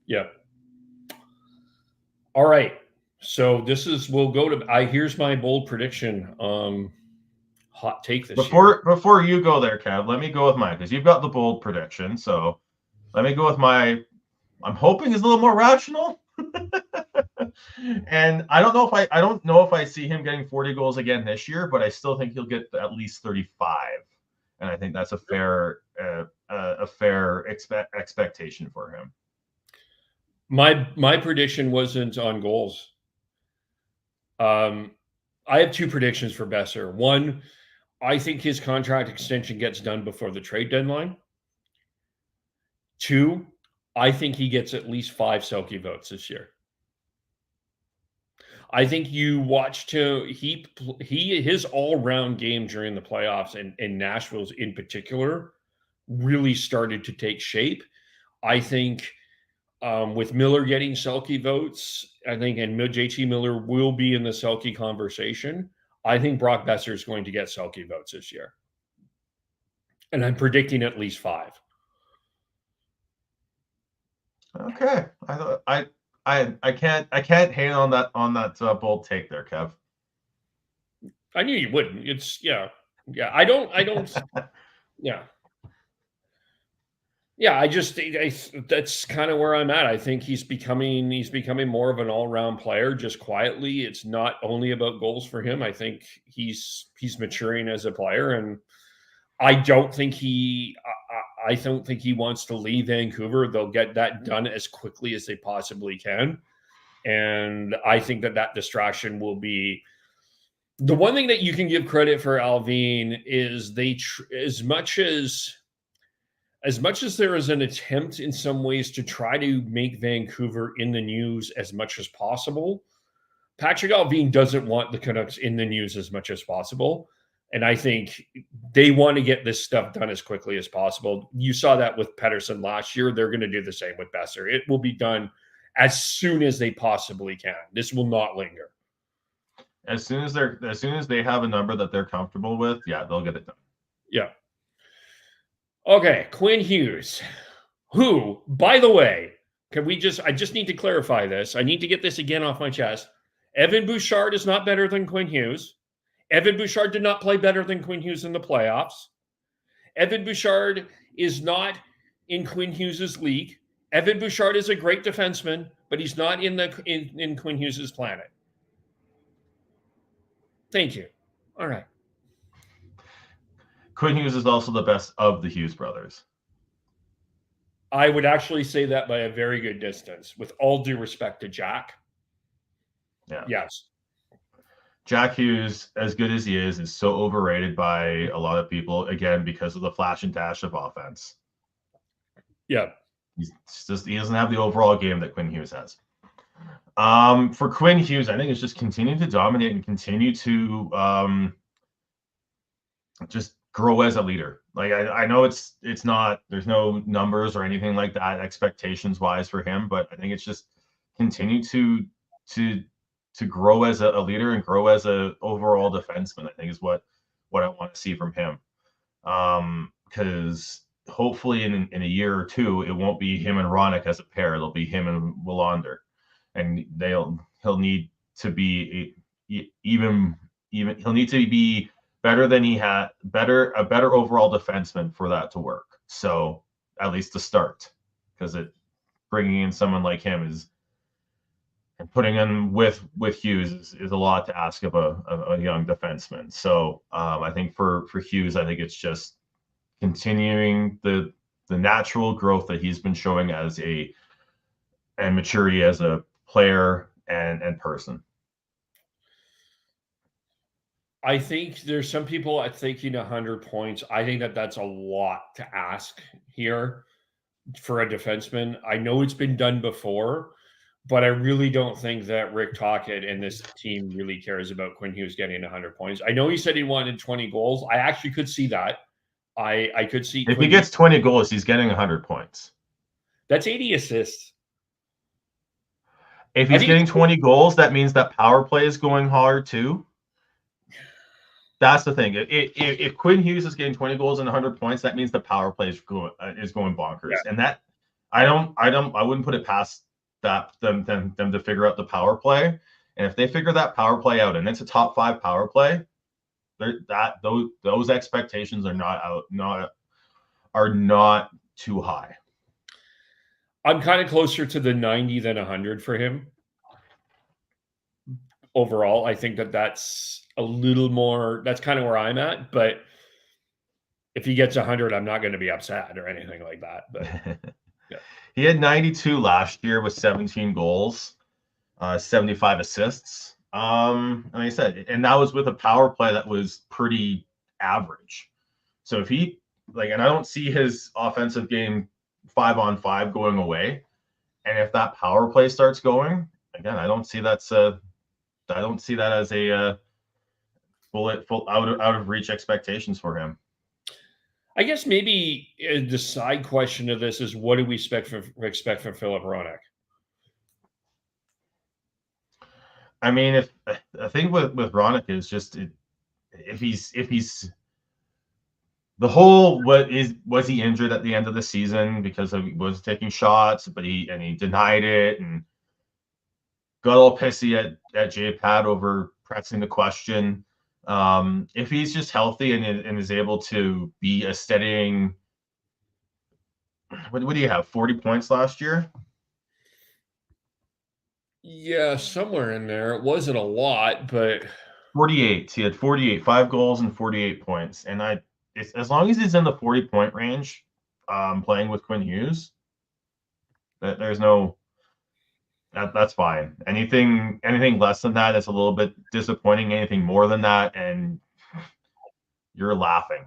F: Yeah. All right. So we'll go to here's my bold prediction. Hot take this year.
G: Before you go there, Kev, let me go with mine because you've got the bold prediction. So let me go with I'm hoping is a little more rational. And I don't know if I see him getting 40 goals again this year, but I still think he'll get at least 35. And I think that's a fair expectation for him.
F: My prediction wasn't on goals. I have two predictions for Besser. One, I think his contract extension gets done before the trade deadline. Two, I think he gets at least 5 Selke votes this year. I think you watched his all-round game during the playoffs and Nashville's in particular really started to take shape. I think with Miller getting Selke votes, and JT Miller will be in the Selke conversation. I think Brock Besser is going to get Selke votes this year. And I'm predicting at least 5.
G: Okay. I can't hate on that bold take there, Kev.
F: I knew you wouldn't. It's yeah. I don't yeah. Yeah, that's kind of where I'm at. I think he's becoming more of an all-round player just quietly. It's not only about goals for him. I think he's maturing as a player, and I don't think he wants to leave Vancouver. They'll get that done as quickly as they possibly can. And I think that distraction will be the one thing that you can give credit for Alvin is as much as there is an attempt in some ways to try to make Vancouver in the news as much as possible, Patrick Alvin doesn't want the Canucks in the news as much as possible. And I think they want to get this stuff done as quickly as possible. You saw that with Pettersson last year. They're going to do the same with Besser. It will be done as soon as they possibly can. This will not linger.
G: As soon as they have a number that they're comfortable with, yeah, they'll get it done.
F: Yeah. Okay, Quinn Hughes, who, by the way, I just need to clarify this. I need to get this again off my chest. Evan Bouchard is not better than Quinn Hughes. Evan Bouchard did not play better than Quinn Hughes in the playoffs. Evan Bouchard is not in Quinn Hughes' league. Evan Bouchard is a great defenseman, but he's not in Quinn Hughes' planet. Thank you. All right.
G: Quinn Hughes is also the best of the Hughes brothers.
F: I would actually say that by a very good distance, with all due respect to Jack.
G: Yeah.
F: Yes.
G: Jack Hughes, as good as he is so overrated by a lot of people, again, because of the flash and dash of offense.
F: Yeah.
G: He doesn't have the overall game that Quinn Hughes has. For Quinn Hughes, I think it's just continue to dominate and continue to just grow as a leader. Like I know it's not, there's no numbers or anything like that expectations wise for him, but I think it's just continue to grow as a leader and grow as a overall defenseman, I think is what I want to see from him. Because hopefully in a year or two, it won't be him and Ronick as a pair. It'll be him and Willander. And he'll need to be even he'll need to be better than he had, a better overall defenseman for that to work. So at least to start, because bringing in someone like him and putting him with Hughes is a lot to ask of a young defenseman. So I think for Hughes, I think it's just continuing the natural growth that he's been showing and maturity as a player and person.
F: I think there's some people are thinking 100 points. I think that's a lot to ask here for a defenseman. I know it's been done before, but I really don't think that Rick Tocchet and this team really cares about Quinn Hughes getting 100 points. I know he said he wanted 20 goals. I actually could see that. I could see
G: If he gets 20 goals, he's getting 100 points.
F: that's 80 assists.
G: If he's getting 20 goals, that means that power play is going hard too. That's the thing. If Quinn Hughes is getting 20 goals and 100 points, that means the power play is going bonkers.
F: Yeah.
G: And that I wouldn't put it past them to figure out the power play. And if they figure that power play out and it's a top 5 power play, those expectations are not too high.
F: I'm kind of closer to the 90 than 100 for him. Overall, I think that's a little more, that's kind of where I'm at. But if he gets 100, I'm not going to be upset or anything like that. But
G: yeah. He had 92 last year with 17 goals, 75 assists. Like I said, and that was with a power play that was pretty average. So if he and I don't see his offensive game 5-on-5 going away. And if that power play starts going, again, I don't see that as a full out of reach expectations for him.
F: I guess maybe the side question of this is, what do we expect from Philip Hronek?
G: I mean, if the thing with Hronek is just if he's the whole was he injured at the end of the season because he was taking shots, but he denied it and got all pissy at J-Pat over pressing the question. If he's just healthy and is able to be a steadying, what do you have? 40 points last year?
F: Yeah, somewhere in there. It wasn't a lot, but
G: 48. He had 48, 5 goals and 48 points. And as long as he's in the 40-point range, playing with Quinn Hughes, that's fine. Anything less than that is a little bit disappointing. Anything more than that, and you're laughing.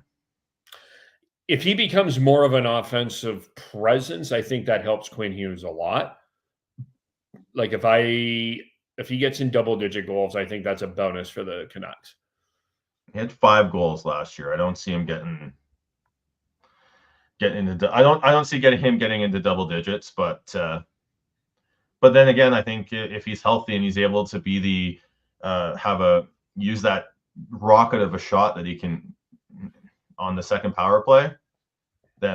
F: If he becomes more of an offensive presence, I think that helps Quinn Hughes a lot. Like if he gets in double-digit goals, I think that's a bonus for the Canucks.
G: He had 5 goals last year. I don't see him getting into. I don't see him getting into double digits, but then again, I think if he's healthy and he's able to be use that rocket of a shot that he can on the second power play,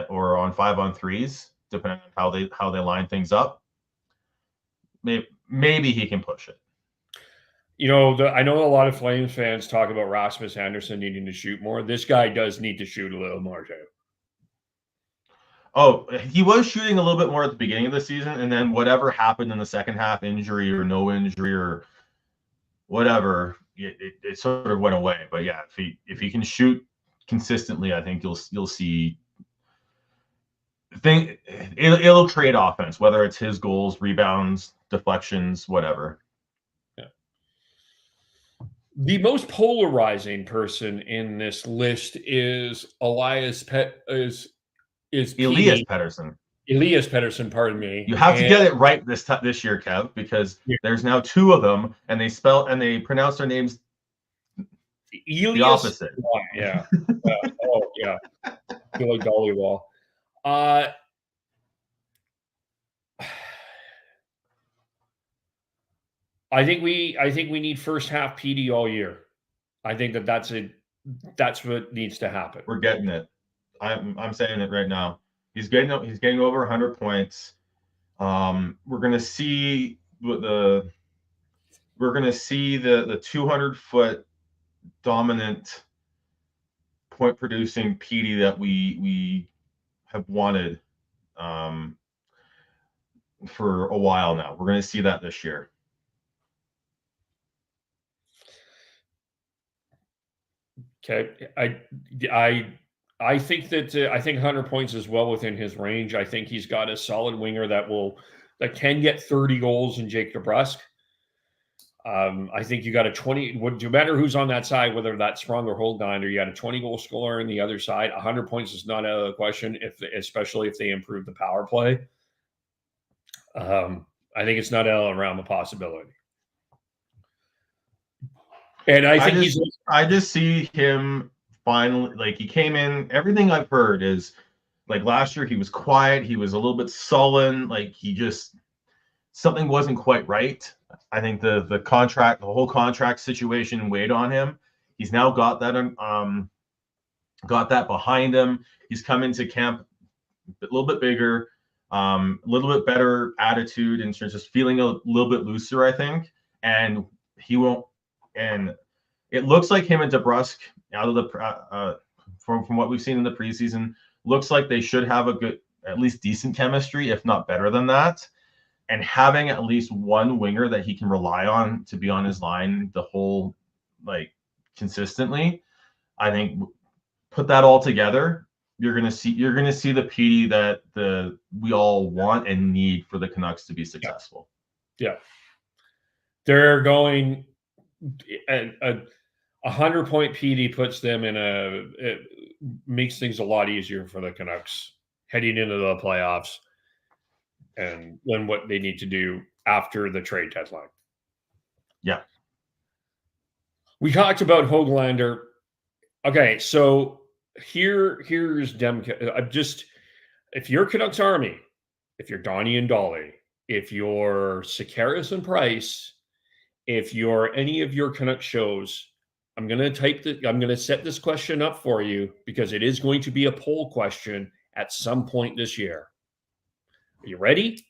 G: or on 5-on-3s, depending on how they line things up, maybe he can push it.
F: I know a lot of Flames fans talk about Rasmus Andersson needing to shoot more. This guy does need to shoot a little more too.
G: Oh, he was shooting a little bit more at the beginning of the season, and then whatever happened in the second half, injury or no injury or whatever, it sort of went away. But yeah, if he can shoot consistently, I think you'll see. It'll create offense, whether it's his goals, rebounds, deflections, whatever.
F: The most polarizing person in this list is Elias Pettersson. Elias Pettersson, pardon me.
G: You have to get it right this year, Kev, because there's now 2 of them, and they pronounce their names the opposite.
F: Yeah. Yeah. Billy Dollywall. I think we need first half PD all year. I think that's what needs to happen.
G: We're getting it. I'm saying it right now. He's getting over 100 points. We're gonna see the 200-foot dominant point producing PD that we have wanted for a while now. We're gonna see that this year.
F: Okay, I think that I think 100 points is well within his range. I think he's got a solid winger that can get 30 goals in Jake DeBrusk. I think you got a 20. No matter who's on that side, whether that's Sprung or Holstein, or you got a 20-goal scorer on the other side, 100 points is not out of the question. Especially if they improve the power play, I think it's not out of the realm of possibility. And I just see him
G: finally, like, he came in. Everything I've heard is like last year he was quiet, he was a little bit sullen, like he just something wasn't quite right. I think the whole contract situation weighed on him. He's now got that behind him. He's come into camp a little bit bigger, a little bit better attitude in terms of just feeling a little bit looser, I think. And he won't. And it looks like him and DeBrusk out of the from what we've seen in the preseason, looks like they should have a good, at least decent chemistry, if not better than that. And having at least one winger that he can rely on to be on his line the whole, like, consistently, I think put that all together, you're gonna see the PD that we all want and need for the Canucks to be successful.
F: Yeah, they're going a 100-point PD puts them in it makes things a lot easier for the Canucks heading into the playoffs and then what they need to do after the trade deadline.
G: Yeah.
F: We talked about Höglander. Okay, so here's Demko. If you're Canucks Army, if you're Donnie and Dolly, if you're Sakaris and Price, if you're any of your Canucks shows, I'm going to set this question up for you because it is going to be a poll question at some point this year. Are you ready?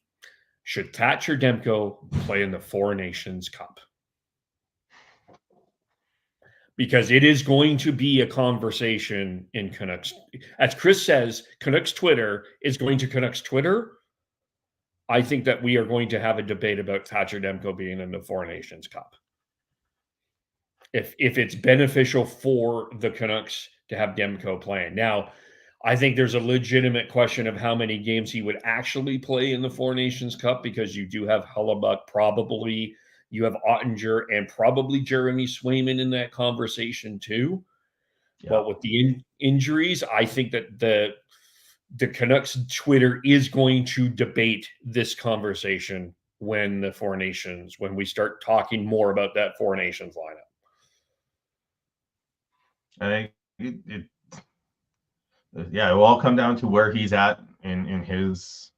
F: Should Thatcher Demko play in the Four Nations Cup? Because it is going to be a conversation in Canucks. As Chris says, Canucks Twitter is going to Canucks Twitter. I think that we are going to have a debate about Thatcher Demko being in the Four Nations Cup. If it's beneficial for the Canucks to have Demko playing. Now, I think there's a legitimate question of how many games he would actually play in the Four Nations Cup because you do have Hellebuyck probably. You have Ottinger and probably Jeremy Swayman in that conversation too. Yeah. But with the injuries, I think that the Canucks Twitter is going to debate this conversation when we start talking more about that Four Nations lineup.
G: I think it will all come down to where he's at in his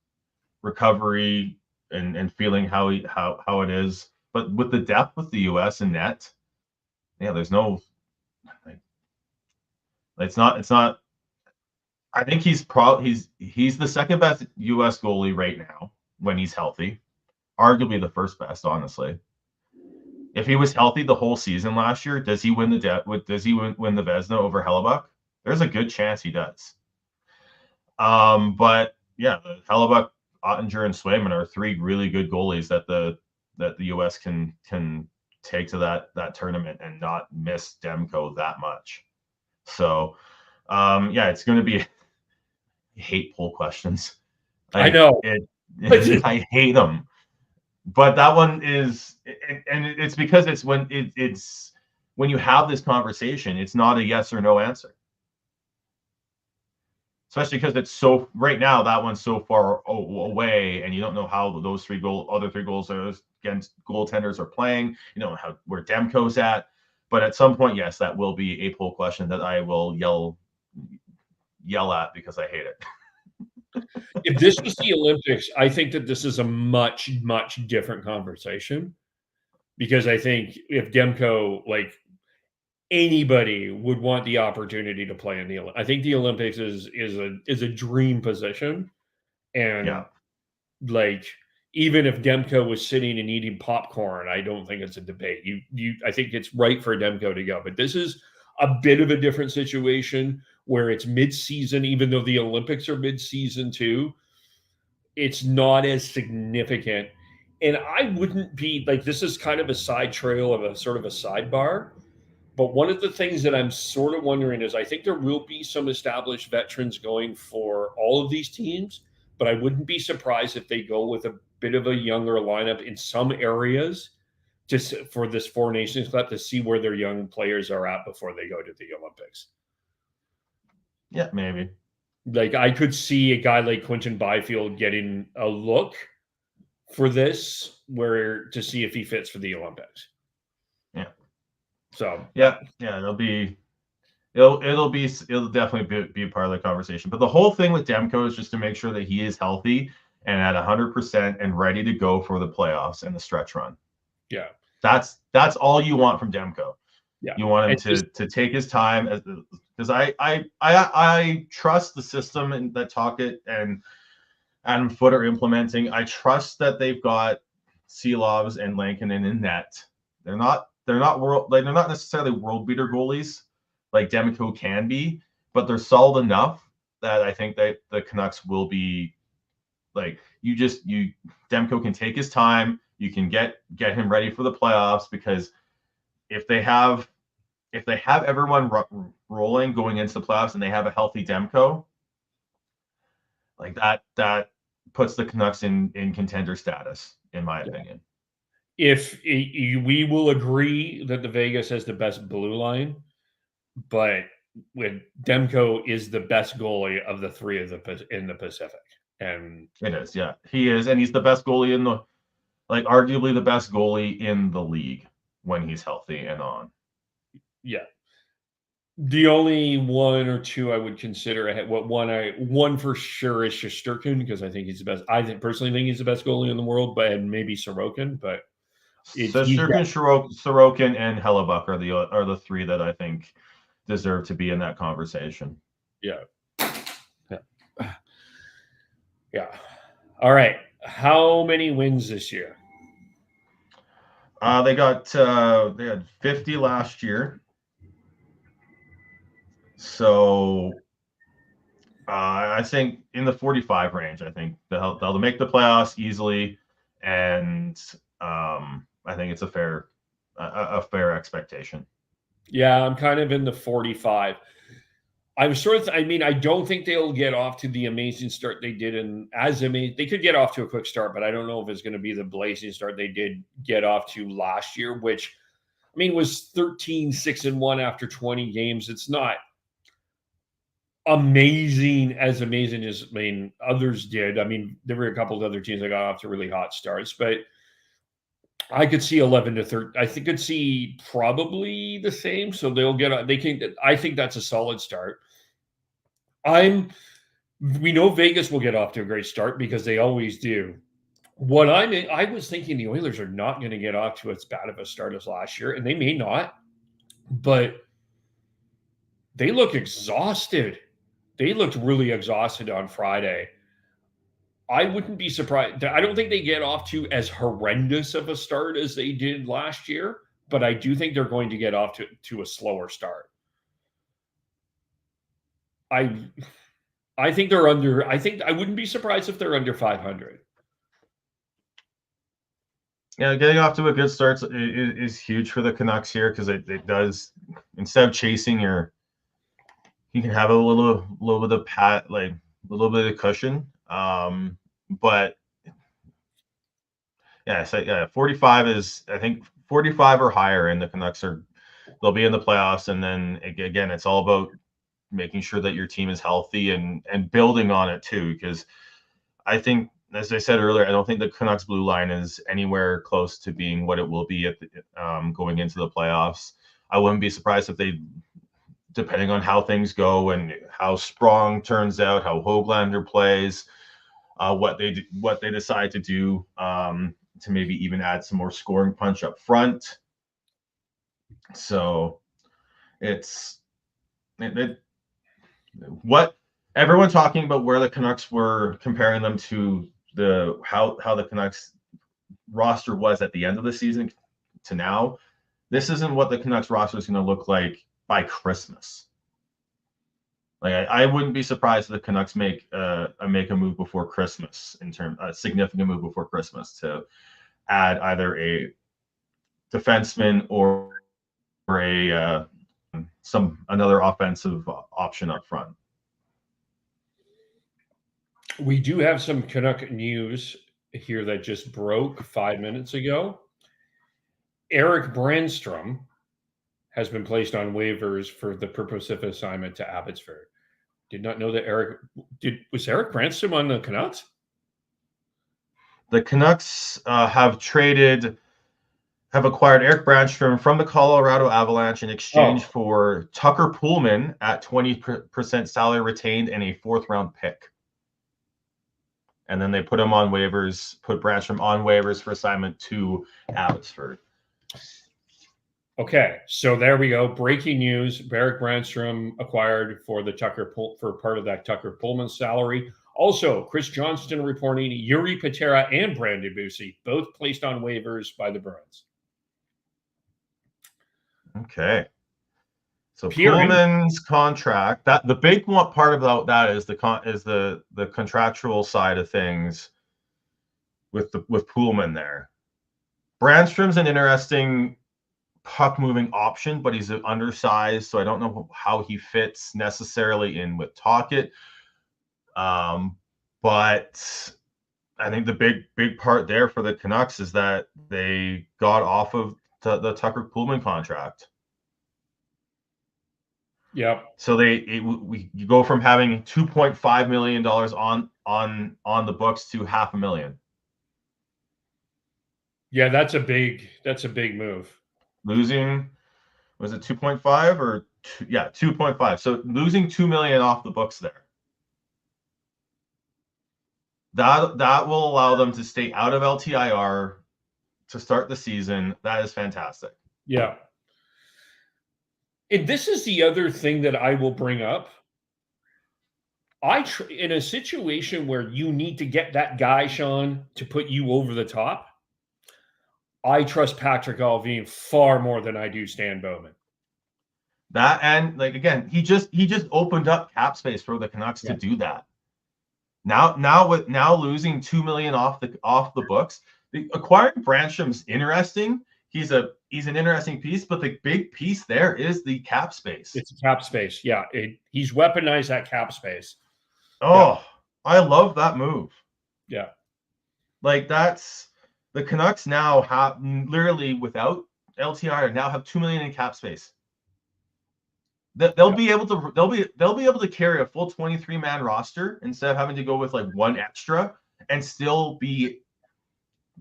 G: recovery and feeling how it is. But with the depth with the U.S. and net, there's no. It's not. I think he's the second best U.S. goalie right now when he's healthy, arguably the first best, honestly. If he was healthy the whole season last year, does he win the Does he win the Vezina over Hellebuyck? There's a good chance he does. But yeah, the Hellebuyck, Ottinger, and Swayman are three really good goalies that the U.S. can take to that tournament and not miss Demko that much. So, it's going to be. I hate poll questions.
F: I know.
G: I hate them. But that one is, and it's because it's when you have this conversation, it's not a yes or no answer. Especially because it's so right now that one's so far away, and you don't know how those other three goals against goaltenders are playing. You don't know where Demko's at. But at some point, yes, that will be a poll question that I will yell at because I hate it.
F: If this was the Olympics, I think that this is a much, much different conversation because I think if Demko, like anybody would want the opportunity to play in the Olympics. I think the Olympics is a dream position. And like, even if Demko was sitting and eating popcorn, I don't think it's a debate. I think it's right for Demko to go, but this is a bit of a different situation where it's mid-season, even though the Olympics are mid-season too. It's not as significant. And I wouldn't be like, this is kind of a side trail of a sort of a sidebar. But one of the things that I'm sort of wondering is I think there will be some established veterans going for all of these teams, but I wouldn't be surprised if they go with a bit of a younger lineup in some areas just for this Four Nations Cup to see where their young players are at before they go to the Olympics.
G: Yeah, maybe.
F: Like I could see a guy like Quinton Byfield getting a look for this to see if he fits for the Olympics.
G: Yeah.
F: So
G: yeah, it'll be It'll definitely be a part of the conversation. But the whole thing with Demko is just to make sure that he is healthy and at 100% and ready to go for the playoffs and the stretch run.
F: Yeah.
G: That's all you want from Demko.
F: Yeah.
G: You want him to take his time, because I trust the system and that Talkett and Adam Foote are implementing. I trust that they've got Seelovs and Lankinen in net. They're not necessarily world beater goalies like Demko can be, but they're solid enough that I think that the Canucks will be like, Demko can take his time. You can get him ready for the playoffs, because if they have everyone rolling going into the playoffs and they have a healthy Demko, like that puts the Canucks in contender status, in my opinion.
F: If we will agree that the Vegas has the best blue line, but with Demko is the best goalie of the three in the Pacific, and
G: it is, yeah, he is, and he's the best goalie arguably the best goalie in the league when he's healthy and on.
F: Yeah. The only one or two I would consider one for sure is Shesterkin, because I think he's the best. Personally think he's the best goalie in the world, and maybe Sorokin, but
G: Shesterkin, Sorokin, and Hellebuck are the three that I think deserve to be in that conversation.
F: Yeah. All right. How many wins this year?
G: They had 50 last year. So I think in the 45 range. I think they'll make the playoffs easily, and I think it's a fair expectation.
F: Yeah, I'm kind of in the 45. I don't think they'll get off to the amazing start they did. They could get off to a quick start, but I don't know if it's going to be the blazing start they did get off to last year, which, was 13-6-1 after 20 games. It's not amazing as others did. There were a couple of other teams that got off to really hot starts, but I could see 11-13. I could see probably the same. So I think that's a solid start. We know Vegas will get off to a great start because they always do. I was thinking the Oilers are not going to get off to as bad of a start as last year, and they may not, but they look exhausted. They looked really exhausted on Friday. I wouldn't be surprised. I don't think they get off to as horrendous of a start as they did last year, but I do think they're going to get off to a slower start. I think they're under. I wouldn't be surprised if they're under 500.
G: Yeah, getting off to a good start is huge for the Canucks here, because it does, instead of chasing you can have a little bit of a little bit of cushion. But yeah, so yeah, 45 is, I think 45 or higher, and the Canucks they'll be in the playoffs. And then again, it's all about making sure that your team is healthy and building on it too, because I think, as I said earlier, I don't think the Canucks blue line is anywhere close to being what it will be going into the playoffs. I wouldn't be surprised if they, depending on how things go and how Sprong turns out, how Höglander plays, what they decide to do, to maybe even add some more scoring punch up front. So what everyone talking about where the Canucks were comparing them to how the Canucks roster was at the end of the season to now. This isn't what the Canucks roster is going to look like by Christmas. Like, I wouldn't be surprised if the Canucks make a move before Christmas, a significant move before Christmas, to add either a defenseman or another offensive option up front.
F: We do have some Canuck news here that just broke 5 minutes ago. Eric Brandstrom has been placed on waivers for the purpose of assignment to Abbotsford. Did not know that was Eric Brandstrom on the Canucks?
G: The Canucks have traded have acquired Eric Brandstrom from the Colorado Avalanche in exchange for Tucker Pullman at 20% salary retained and a 4th-round pick. And then they put him on waivers, put Brandstrom on waivers for assignment to Abbotsford.
F: Okay, so there we go. Breaking news: Eric Brandstrom acquired for part of that Tucker Pullman salary. Also, Chris Johnston reporting Yuri Patera and Brandon Busey both placed on waivers by the Bruins.
G: Okay. So Pullman's contract, that the big one part about that is the contractual side of things with Pullman there. Brandstrom's an interesting puck moving option, but he's undersized, so I don't know how he fits necessarily in with Tocchet. But I think the big part there for the Canucks is that they got off of the Tucker Pullman contract.
F: Yeah.
G: So you go from having $2.5 million on the books to $500,000.
F: Yeah, that's a big move.
G: Losing, was it 2.5 or 2.5? So losing $2 million off the books there. That will allow them to stay out of LTIR to start the season. That is fantastic.
F: Yeah. And this is the other thing that I will bring up. In a situation where you need to get that guy, Sean, to put you over the top, I trust Patrick Allvin far more than I do Stan Bowman.
G: That, and like again, he just opened up cap space for the Canucks to do that. Now losing $2 million off the books, acquiring Brandstrom's interesting. He's an interesting piece, but the big piece there is the cap space.
F: It's cap space, yeah. He's weaponized that cap space.
G: Oh, yeah. I love that move.
F: Yeah,
G: like that's the Canucks now have literally without LTIR now have $2 million in cap space. They'll be able to carry a full 23-man roster instead of having to go with like one extra and still be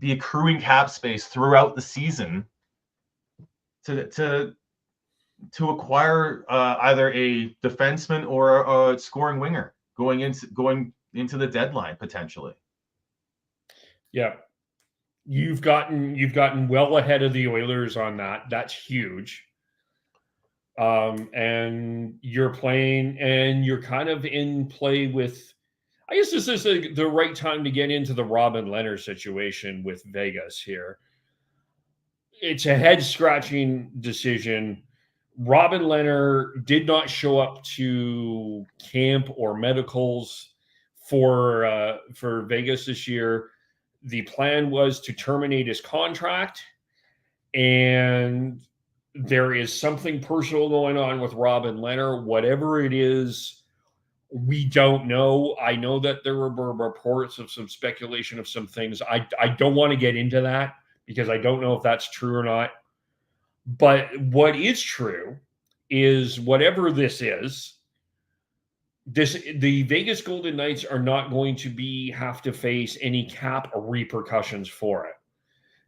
G: accruing cap space throughout the season to acquire either a defenseman or a scoring winger going into the deadline potentially.
F: Yeah. You've gotten well ahead of the Oilers on that. That's huge. And you're playing, and you're kind of in play with. I guess this is the right time to get into the Robin Lehner situation with Vegas here. It's a head-scratching decision. Robin Lehner did not show up to camp or medicals for Vegas this year. The plan was to terminate his contract, and there is something personal going on with Robin Lehner. Whatever it is, we don't know. I know that there were reports of some speculation of some things. I don't want to get into that because I don't know if that's true or not. But what is true is whatever this is, the Vegas Golden Knights are not going to have to face any cap repercussions for it.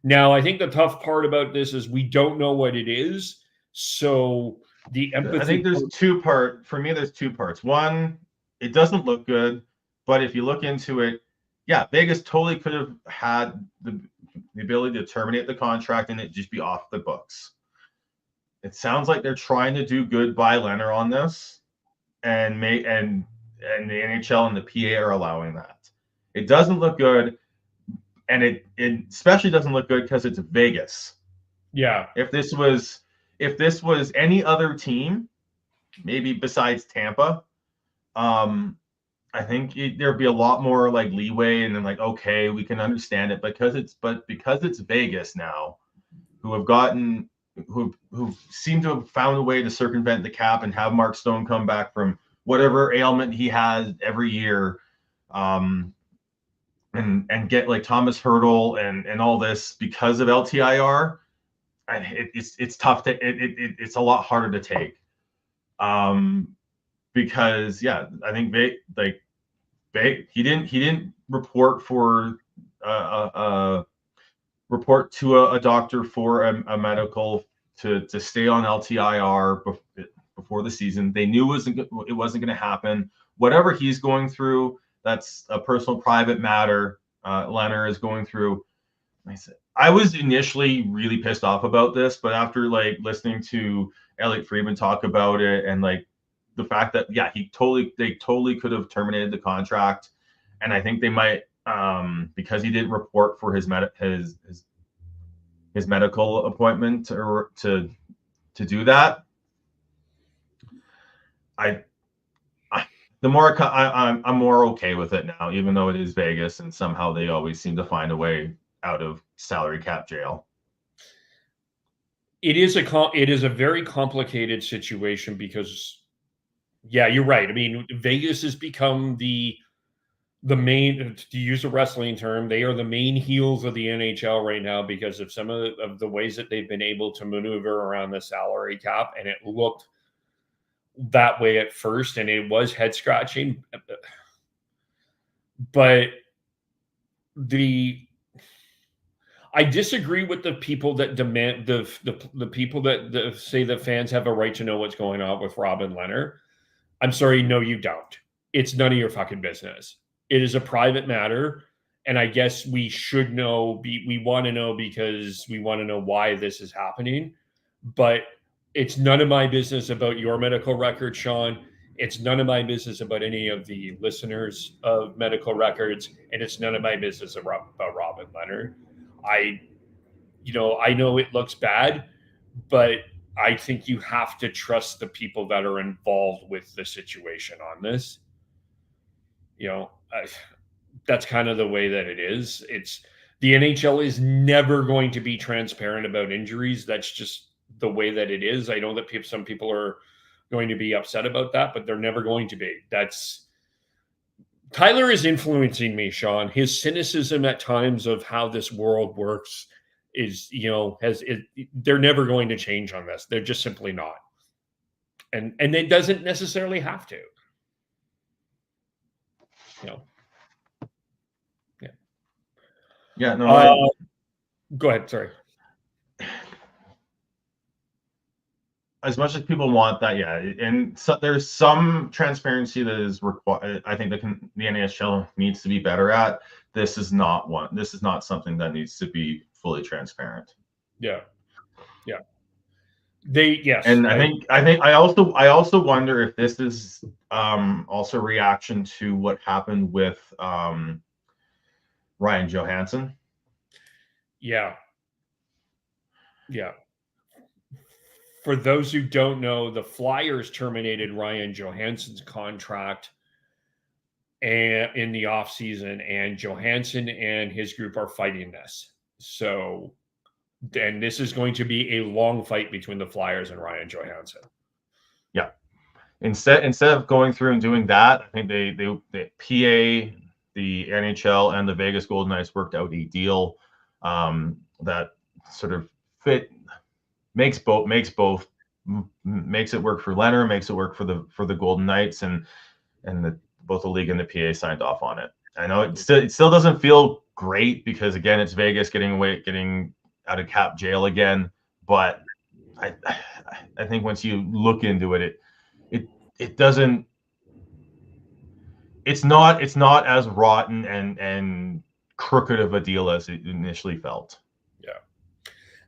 F: Now, I think the tough part about this is we don't know what it is. So the empathy.
G: I think there's two parts. One, it doesn't look good, but if you look into it, yeah, Vegas totally could have had the ability to terminate the contract and it just be off the books. It sounds like they're trying to do good by Lehner on this, and the NHL and the PA are allowing that. It doesn't look good, and it especially doesn't look good because it's Vegas.
F: Yeah.
G: If this was any other team, maybe besides Tampa, I think there'd be a lot more like leeway and then like, okay, we can understand it because it's Vegas now, who seem to have found a way to circumvent the cap and have Mark Stone come back from whatever ailment he has every year, and get like Thomas Hertl and all this because of LTIR. It's tough it's a lot harder to take, because I think he didn't report for report to a doctor for a medical to stay on LTIR before the season. They knew it wasn't going to happen. Whatever he's going through, that's a personal, private matter. Leonard is going through. I was initially really pissed off about this, but after like listening to Elliot Friedman talk about it and like the fact that they totally could have terminated the contract, and I think they might because he didn't report for his medical appointment or to do that. I'm more okay with it now, even though it is Vegas and somehow they always seem to find a way out of salary cap jail.
F: It is a very complicated situation because, yeah, you're right. I mean, Vegas has become the main, to use a wrestling term, they are the main heels of the NHL right now because of some of the ways that they've been able to maneuver around the salary cap, and it looked that way at first, and it was head scratching. But I disagree with the people that demand the people that say that fans have a right to know what's going on with Robin Leonard. I'm sorry, no, you don't. It's none of your fucking business. It is a private matter, and I guess we should know. We want to know because we want to know why this is happening. But it's none of my business about your medical record, Sean. It's none of my business about any of the listeners of medical records, and it's none of my business about Robin Leonard. I know it looks bad, but I think you have to trust the people that are involved with the situation on this. That's kind of the way that it is. The NHL is never going to be transparent about injuries. That's just the way that it is. I know that some people are going to be upset about that, but they're never going to be. Tyler is influencing me, Sean. His cynicism at times of how this world works is, they're never going to change on this. They're just simply not. And it doesn't necessarily have to.
G: Yeah, no.
F: Go ahead. Sorry.
G: As much as people want that, yeah, and so there's some transparency that is required. I think the NHL needs to be better at. This is not one. This is not something that needs to be fully transparent.
F: Yeah. Yes.
G: And I also wonder if this is also a reaction to what happened with Ryan Johansson.
F: Yeah. For those who don't know, the Flyers terminated Ryan Johansson's contract in the offseason, and Johansson and his group are fighting this. So, and this is going to be a long fight between the Flyers and Ryan Johansson.
G: Yeah. Instead of going through and doing that, I think the PA, the NHL, and the Vegas Golden Knights worked out a deal that sort of makes it work for Leonard, makes it work for the Golden Knights, and both the league and the PA signed off on it. I know it still doesn't feel great because again it's Vegas getting out of cap jail again, but I think once you look into it doesn't. It's not as rotten and crooked of a deal as it initially felt.
F: Yeah.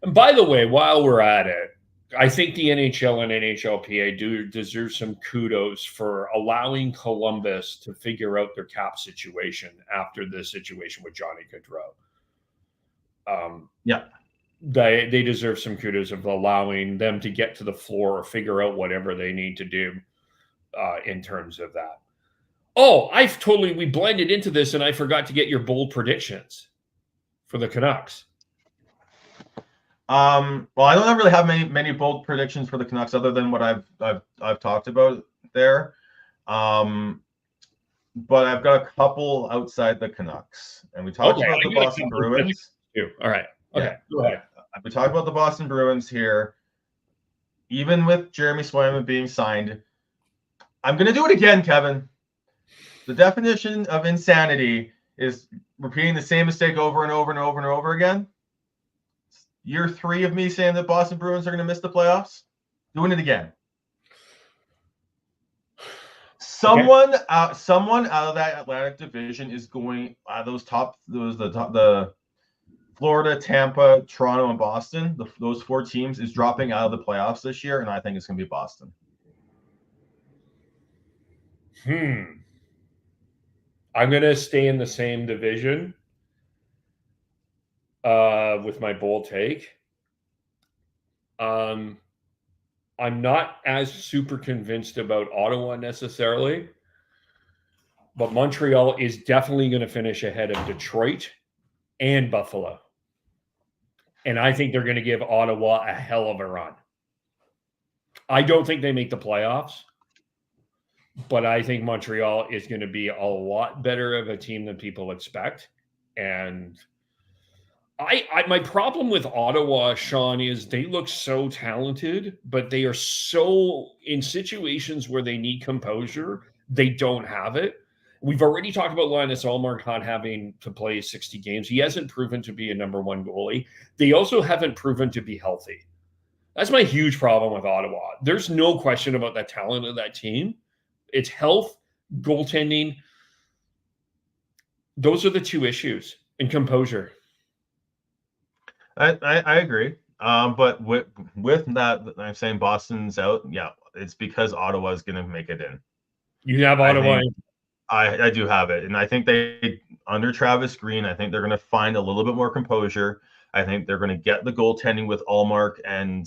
F: And by the way, while we're at it, I think the NHL and NHLPA do deserve some kudos for allowing Columbus to figure out their cap situation after the situation with Johnny Gaudreau.
G: Yeah.
F: They deserve some kudos of allowing them to get to the floor or figure out whatever they need to do in terms of that. Oh, we blended into this and I forgot to get your bold predictions for the Canucks.
G: Well, I don't really have many bold predictions for the Canucks other than what I've talked about there. But I've got a couple outside the Canucks, and we talked about the Boston Bruins.
F: All right. Okay.
G: Yeah.
F: Go ahead.
G: We talked about the Boston Bruins here. Even with Jeremy Swayman being signed, I'm going to do it again, Kevin. The definition of insanity is repeating the same mistake over and over and over and over again. year 3 of me saying that Boston Bruins are going to miss the playoffs? Doing it again. Someone out of that Atlantic Division is going. The Florida, Tampa, Toronto, and Boston. Those 4 teams is dropping out of the playoffs this year, and I think it's going to be Boston.
F: I'm going to stay in the same division with my bold take. I'm not as super convinced about Ottawa necessarily, but Montreal is definitely going to finish ahead of Detroit and Buffalo. And I think they're going to give Ottawa a hell of a run. I don't think they make the playoffs, but I think Montreal is going to be a lot better of a team than people expect. And my problem with Ottawa, Sean, is they look so talented, but they are so in situations where they need composure, they don't have it. We've already talked about Linus Ullmark not having to play 60 games. He hasn't proven to be a number 1 goalie. They also haven't proven to be healthy. That's my huge problem with Ottawa. There's no question about the talent of that team. It's health, goaltending. Those are the 2 issues, and composure.
G: I agree. But with that, I'm saying Boston's out. Yeah, it's because Ottawa's going to make it in.
F: You have Ottawa.
G: I do have it. And I think they, under Travis Green, I think they're going to find a little bit more composure. I think they're going to get the goaltending with Ullmark and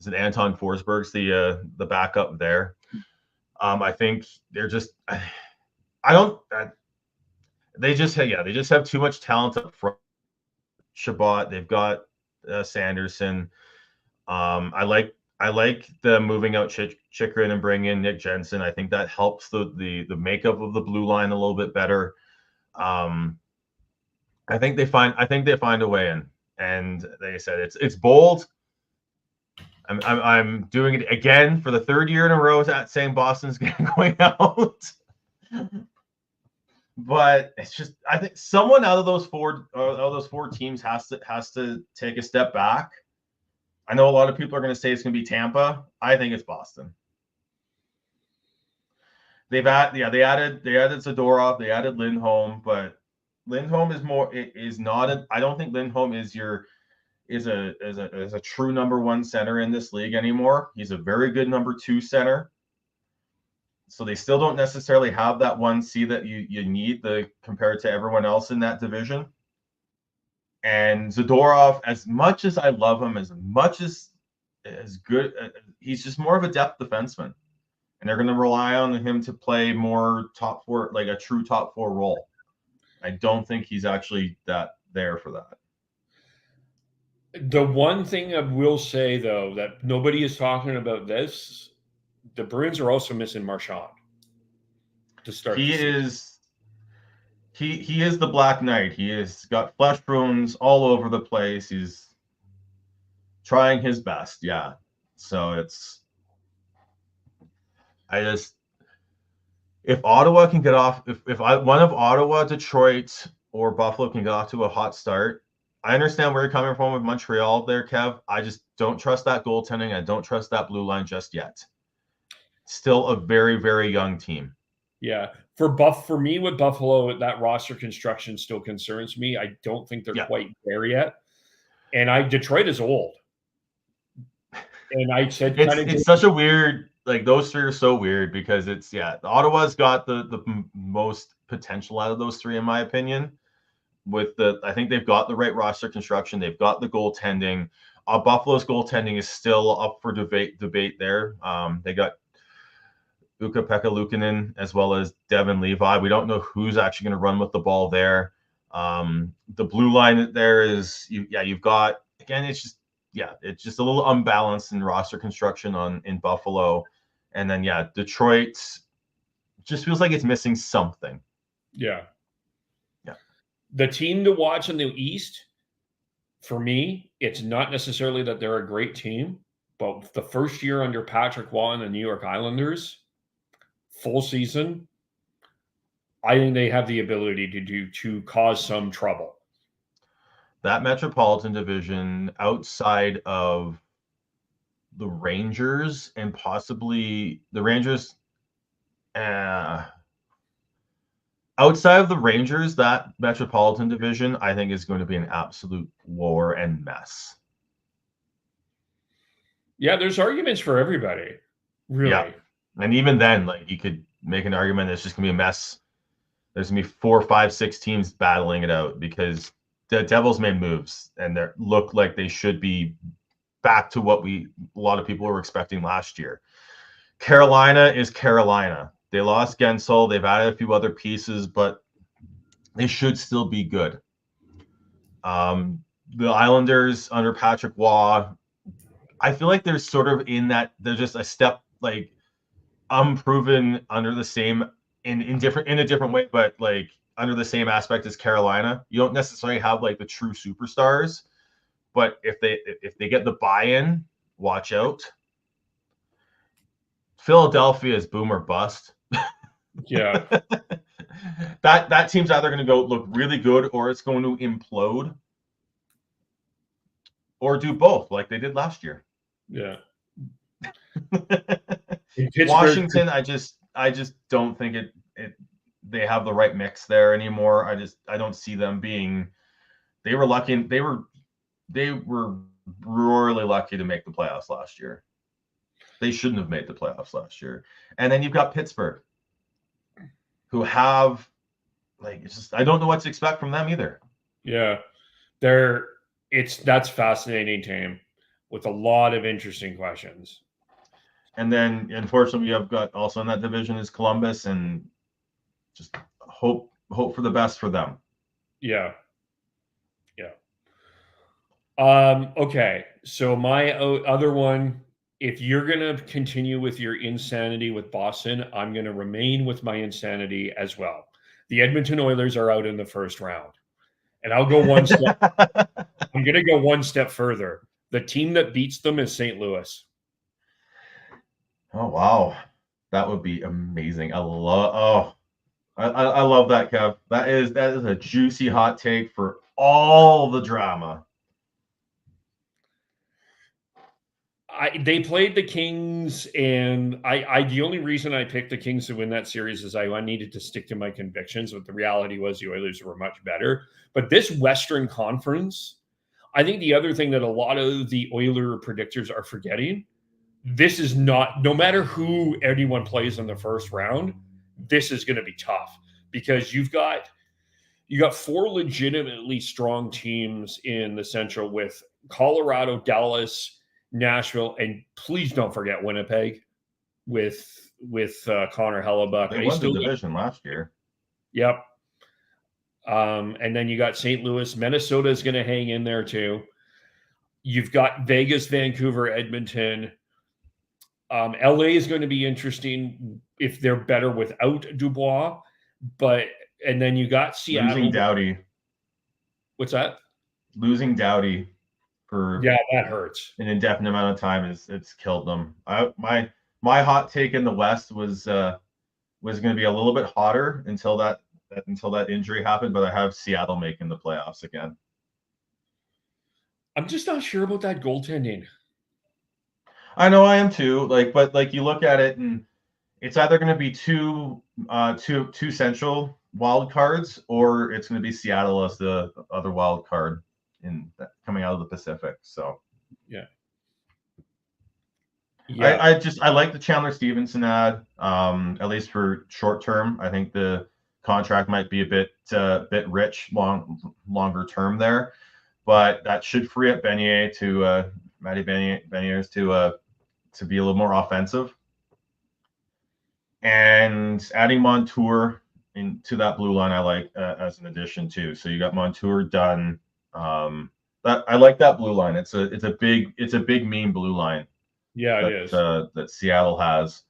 G: is it Anton Forsberg's the backup there. I think they're just they just have too much talent up front. Shabbat, they've got Sanderson. I like the moving out Chychrun and bring in Nick Jensen. I think that helps the makeup of the blue line a little bit better. I think they find a way in, and they said it's bold. I'm doing it again for the 3rd year in a row saying Boston's going out. But it's just, I think someone out of those four teams has to take a step back. I know a lot of people are going to say it's going to be Tampa. I think it's Boston. They added Zadorov, they added Lindholm, but Lindholm is not. I don't think Lindholm is a true number 1 center in this league anymore. He's a very good number 2 center. So they still don't necessarily have that 1C that you need compared to everyone else in that division. And Zadorov, as much as I love him, as much as good, he's just more of a depth defenseman. And they're going to rely on him to play more top 4, like a true top 4 role. I don't think he's actually there for that.
F: The one thing I will say, though, that nobody is talking about this, the Bruins are also missing Marchand to start.
G: He is the Black Knight. He has got flesh wounds all over the place. He's trying his best. Yeah. So if Ottawa can get off, if one of Ottawa, Detroit, or Buffalo can get off to a hot start, I understand where you're coming from with Montreal there, Kev. I just don't trust that goaltending. I don't trust that blue line just yet. Still a very, very young team.
F: Yeah. For me with Buffalo, that roster construction still concerns me. I don't think they're quite there yet. And Detroit is old. And I said
G: it's such a weird, like those 3 are so weird because Ottawa's got the most potential out of those 3 in my opinion. I think they've got the right roster construction. They've got the goaltending. Buffalo's goaltending is still up for debate there. They got Ukko-Pekka Luukkonen as well as Devin Levi. We don't know who's actually going to run with the ball there. The blue line there is you've got, again, it's just a little unbalanced in roster construction in Buffalo. And then Detroit just feels like it's missing something.
F: Yeah. The team to watch in the East, for me, it's not necessarily that they're a great team, but the first year under Patrick Waugh and the New York Islanders, full season, I think they have the ability to cause some trouble.
G: that Metropolitan Division, outside of the Rangers and possibly the Rangers, outside of the Rangers, that Metropolitan Division, I think, is going to be an absolute war and mess.
F: Yeah, there's arguments for everybody, really.
G: Yeah. And even then, like, you could make an argument it's just going to be a mess. There's going to be 4, 5, 6 teams battling it out because the Devils made moves and they look like they should be back to what a lot of people were expecting last year. Carolina is Carolina. They lost Gensel. They've added a few other pieces, but they should still be good. The Islanders under Patrick Waugh, I feel like they're sort of in that, they're just a step like unproven under the same in a different way, but like under the same aspect as Carolina. You don't necessarily have like the true superstars, but if they get the buy-in, watch out. Philadelphia is boom or bust.
F: Yeah.
G: that team's either going to go look really good or it's going to implode, or do both like they did last year.
F: Yeah.
G: Washington, I just don't think they have the right mix there anymore. I don't see them being. They were lucky. They were royally lucky to make the playoffs last year. They shouldn't have made the playoffs last year. And then you've got Pittsburgh, who have I don't know what to expect from them either.
F: Yeah, that's fascinating team with a lot of interesting questions.
G: And then, unfortunately, we have got also in that division is Columbus, and just hope for the best for them.
F: Yeah. Okay, so my other one, if you're going to continue with your insanity with Boston, I'm going to remain with my insanity as well. The Edmonton Oilers are out in the first round. And I'll go one step. I'm going to go one step further. The team that beats them is St. Louis.
G: Oh, wow. That would be amazing. I love that, Kev. That is a juicy hot take for all the drama.
F: They played the Kings, and the only reason I picked the Kings to win that series is I needed to stick to my convictions, but the reality was the Oilers were much better. But this Western Conference, I think the other thing that a lot of the Oiler predictors are forgetting, this is not, no matter who anyone plays in the first round, this is going to be tough because you got 4 legitimately strong teams in the Central with Colorado, Dallas, Nashville, and please don't forget Winnipeg with Connor Hellebuck.
G: They won the division last year.
F: Yep. And then you got St. Louis. Minnesota is going to hang in there too. You've got Vegas, Vancouver, Edmonton. LA is going to be interesting if they're better without Dubois. And then you got Seattle.
G: Losing Doughty.
F: What's that?
G: Losing Doughty for
F: that hurts.
G: An indefinite amount of time it's killed them. My hot take in the West was going to be a little bit hotter until that injury happened, but I have Seattle making the playoffs again.
F: I'm just not sure about that goaltending.
G: I know I am too. But you look at it and it's either going to be two central wild cards, or it's going to be Seattle as the other wild card coming out of the Pacific. So
F: yeah.
G: I like the Chandler Stevenson ad, at least for short term. I think the contract might be a bit rich longer term there, but that should free up Matty Beniers to be a little more offensive. And adding Montour into that blue line, I like as an addition too. So you got Montour done. I like that blue line. It's a big mean blue line.
F: Yeah, it is.
G: That Seattle has,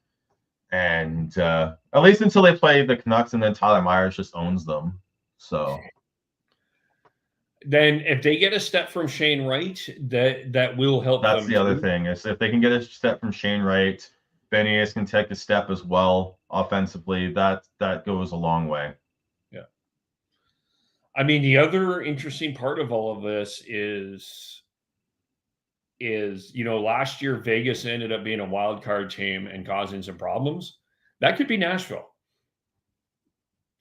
G: and at least until they play the Canucks, and then Tyler Myers just owns them. So
F: then, if they get a step from Shane Wright, that will help.
G: That's
F: them
G: the other thing is if they can get a step from Shane Wright, Beniers can take a step as well offensively. That goes a long way.
F: I mean, the other interesting part of all of this is last year Vegas ended up being a wild card team and causing some problems. That could be Nashville.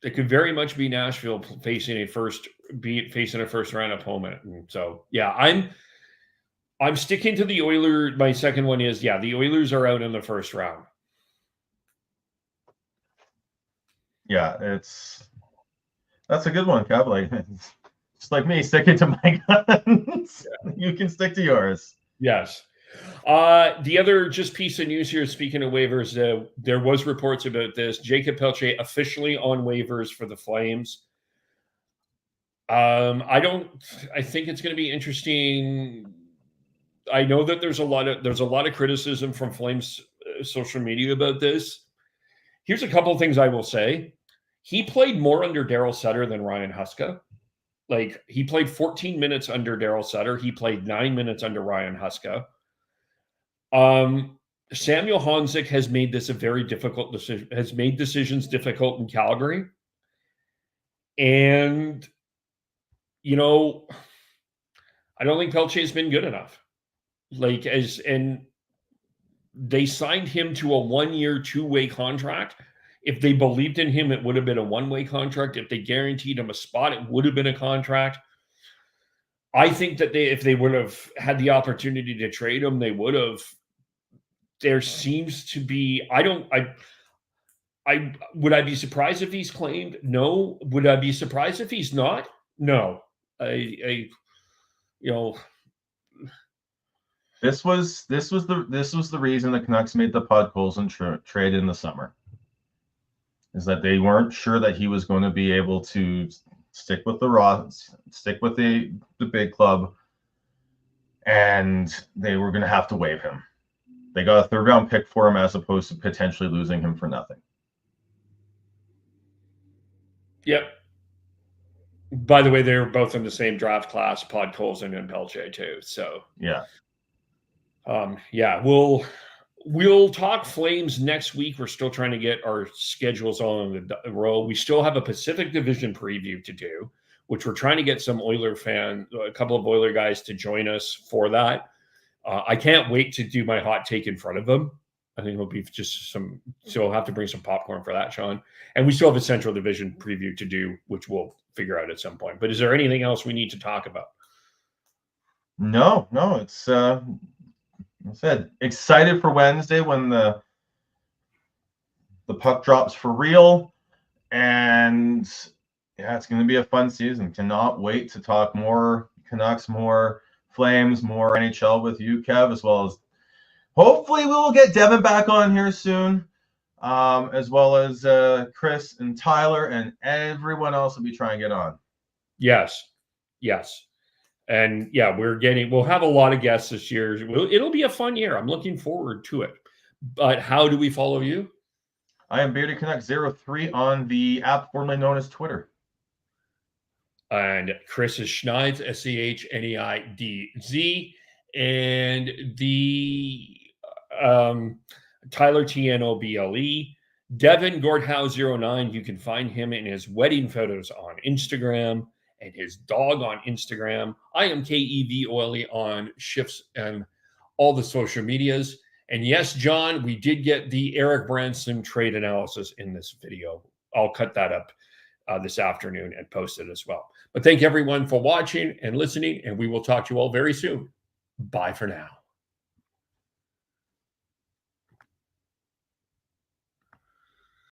F: It could very much be Nashville facing a first round opponent. And so, yeah, I'm sticking to the Oilers. My second one is, the Oilers are out in the first round.
G: Yeah, that's a good one, Kev. Like, just like me, sticking to my guns. Yeah. You can stick to yours.
F: Yes. The other just piece of news here, speaking of waivers, there was reports about this. Jacob Pelche officially on waivers for the Flames. I think it's going to be interesting. I know that there's a lot of criticism from Flames social media about this. Here's a couple of things I will say. He played more under Daryl Sutter than Ryan Huska. Like, he played 14 minutes under Daryl Sutter. He played 9 minutes under Ryan Huska. Samuel Honzik has made this a very difficult decision, has made decisions difficult in Calgary. And, I don't think Pelche has been good enough. And they signed him to a 1-year, 2-way contract. If they believed in him, it would have been a 1-way contract. If they guaranteed him a spot, it would have been a contract. I think that if they would have had the opportunity to trade him, they would have. There seems to be, would I be surprised if he's claimed? No. Would I be surprised if he's not? No.
G: This was the reason the Canucks made the Podkolzin trade in the summer. Is that they weren't sure that he was going to be able to stick with the big club, and they were going to have to waive him. They got a 3rd-round pick for him as opposed to potentially losing him for nothing.
F: Yep. By the way, they were both in the same draft class, Podkolzin and Pelche too. So
G: yeah.
F: We'll talk Flames next week. We're still trying to get our schedules on the roll. We still have a Pacific Division preview to do, which we're trying to get some a couple of Oiler guys to join us for that. I can't wait to do my hot take in front of them. I think it'll be so I'll have to bring some popcorn for that, Sean. And we still have a Central Division preview to do, which we'll figure out at some point. But is there anything else we need to talk about?
G: No, it's I said excited for Wednesday when the puck drops for real, and it's going to be a fun season. Cannot wait to talk more Canucks, more Flames, more NHL with you, Kev, as well as hopefully we will get Devin back on here soon, as well as Chris and Tyler and everyone else that we try and get on.
F: Yes. And we'll have a lot of guests this year. It'll be a fun year. I'm looking forward to it. But how do we follow you?
G: I am Bearded Canuck 03 on the app formerly known as Twitter.
F: And Chris is Schneidz, SCHNEIDZ. And the Tyler TNOBLE. Devin Gordhow09. You can find him in his wedding photos on Instagram and his dog on Instagram. I am KEVOLE on shifts and all the social medias. And yes, John, we did get the Eric Branson trade analysis in this video. I'll cut that up this afternoon and post it as well. But thank everyone for watching and listening, and we will talk to you all very soon. Bye for now.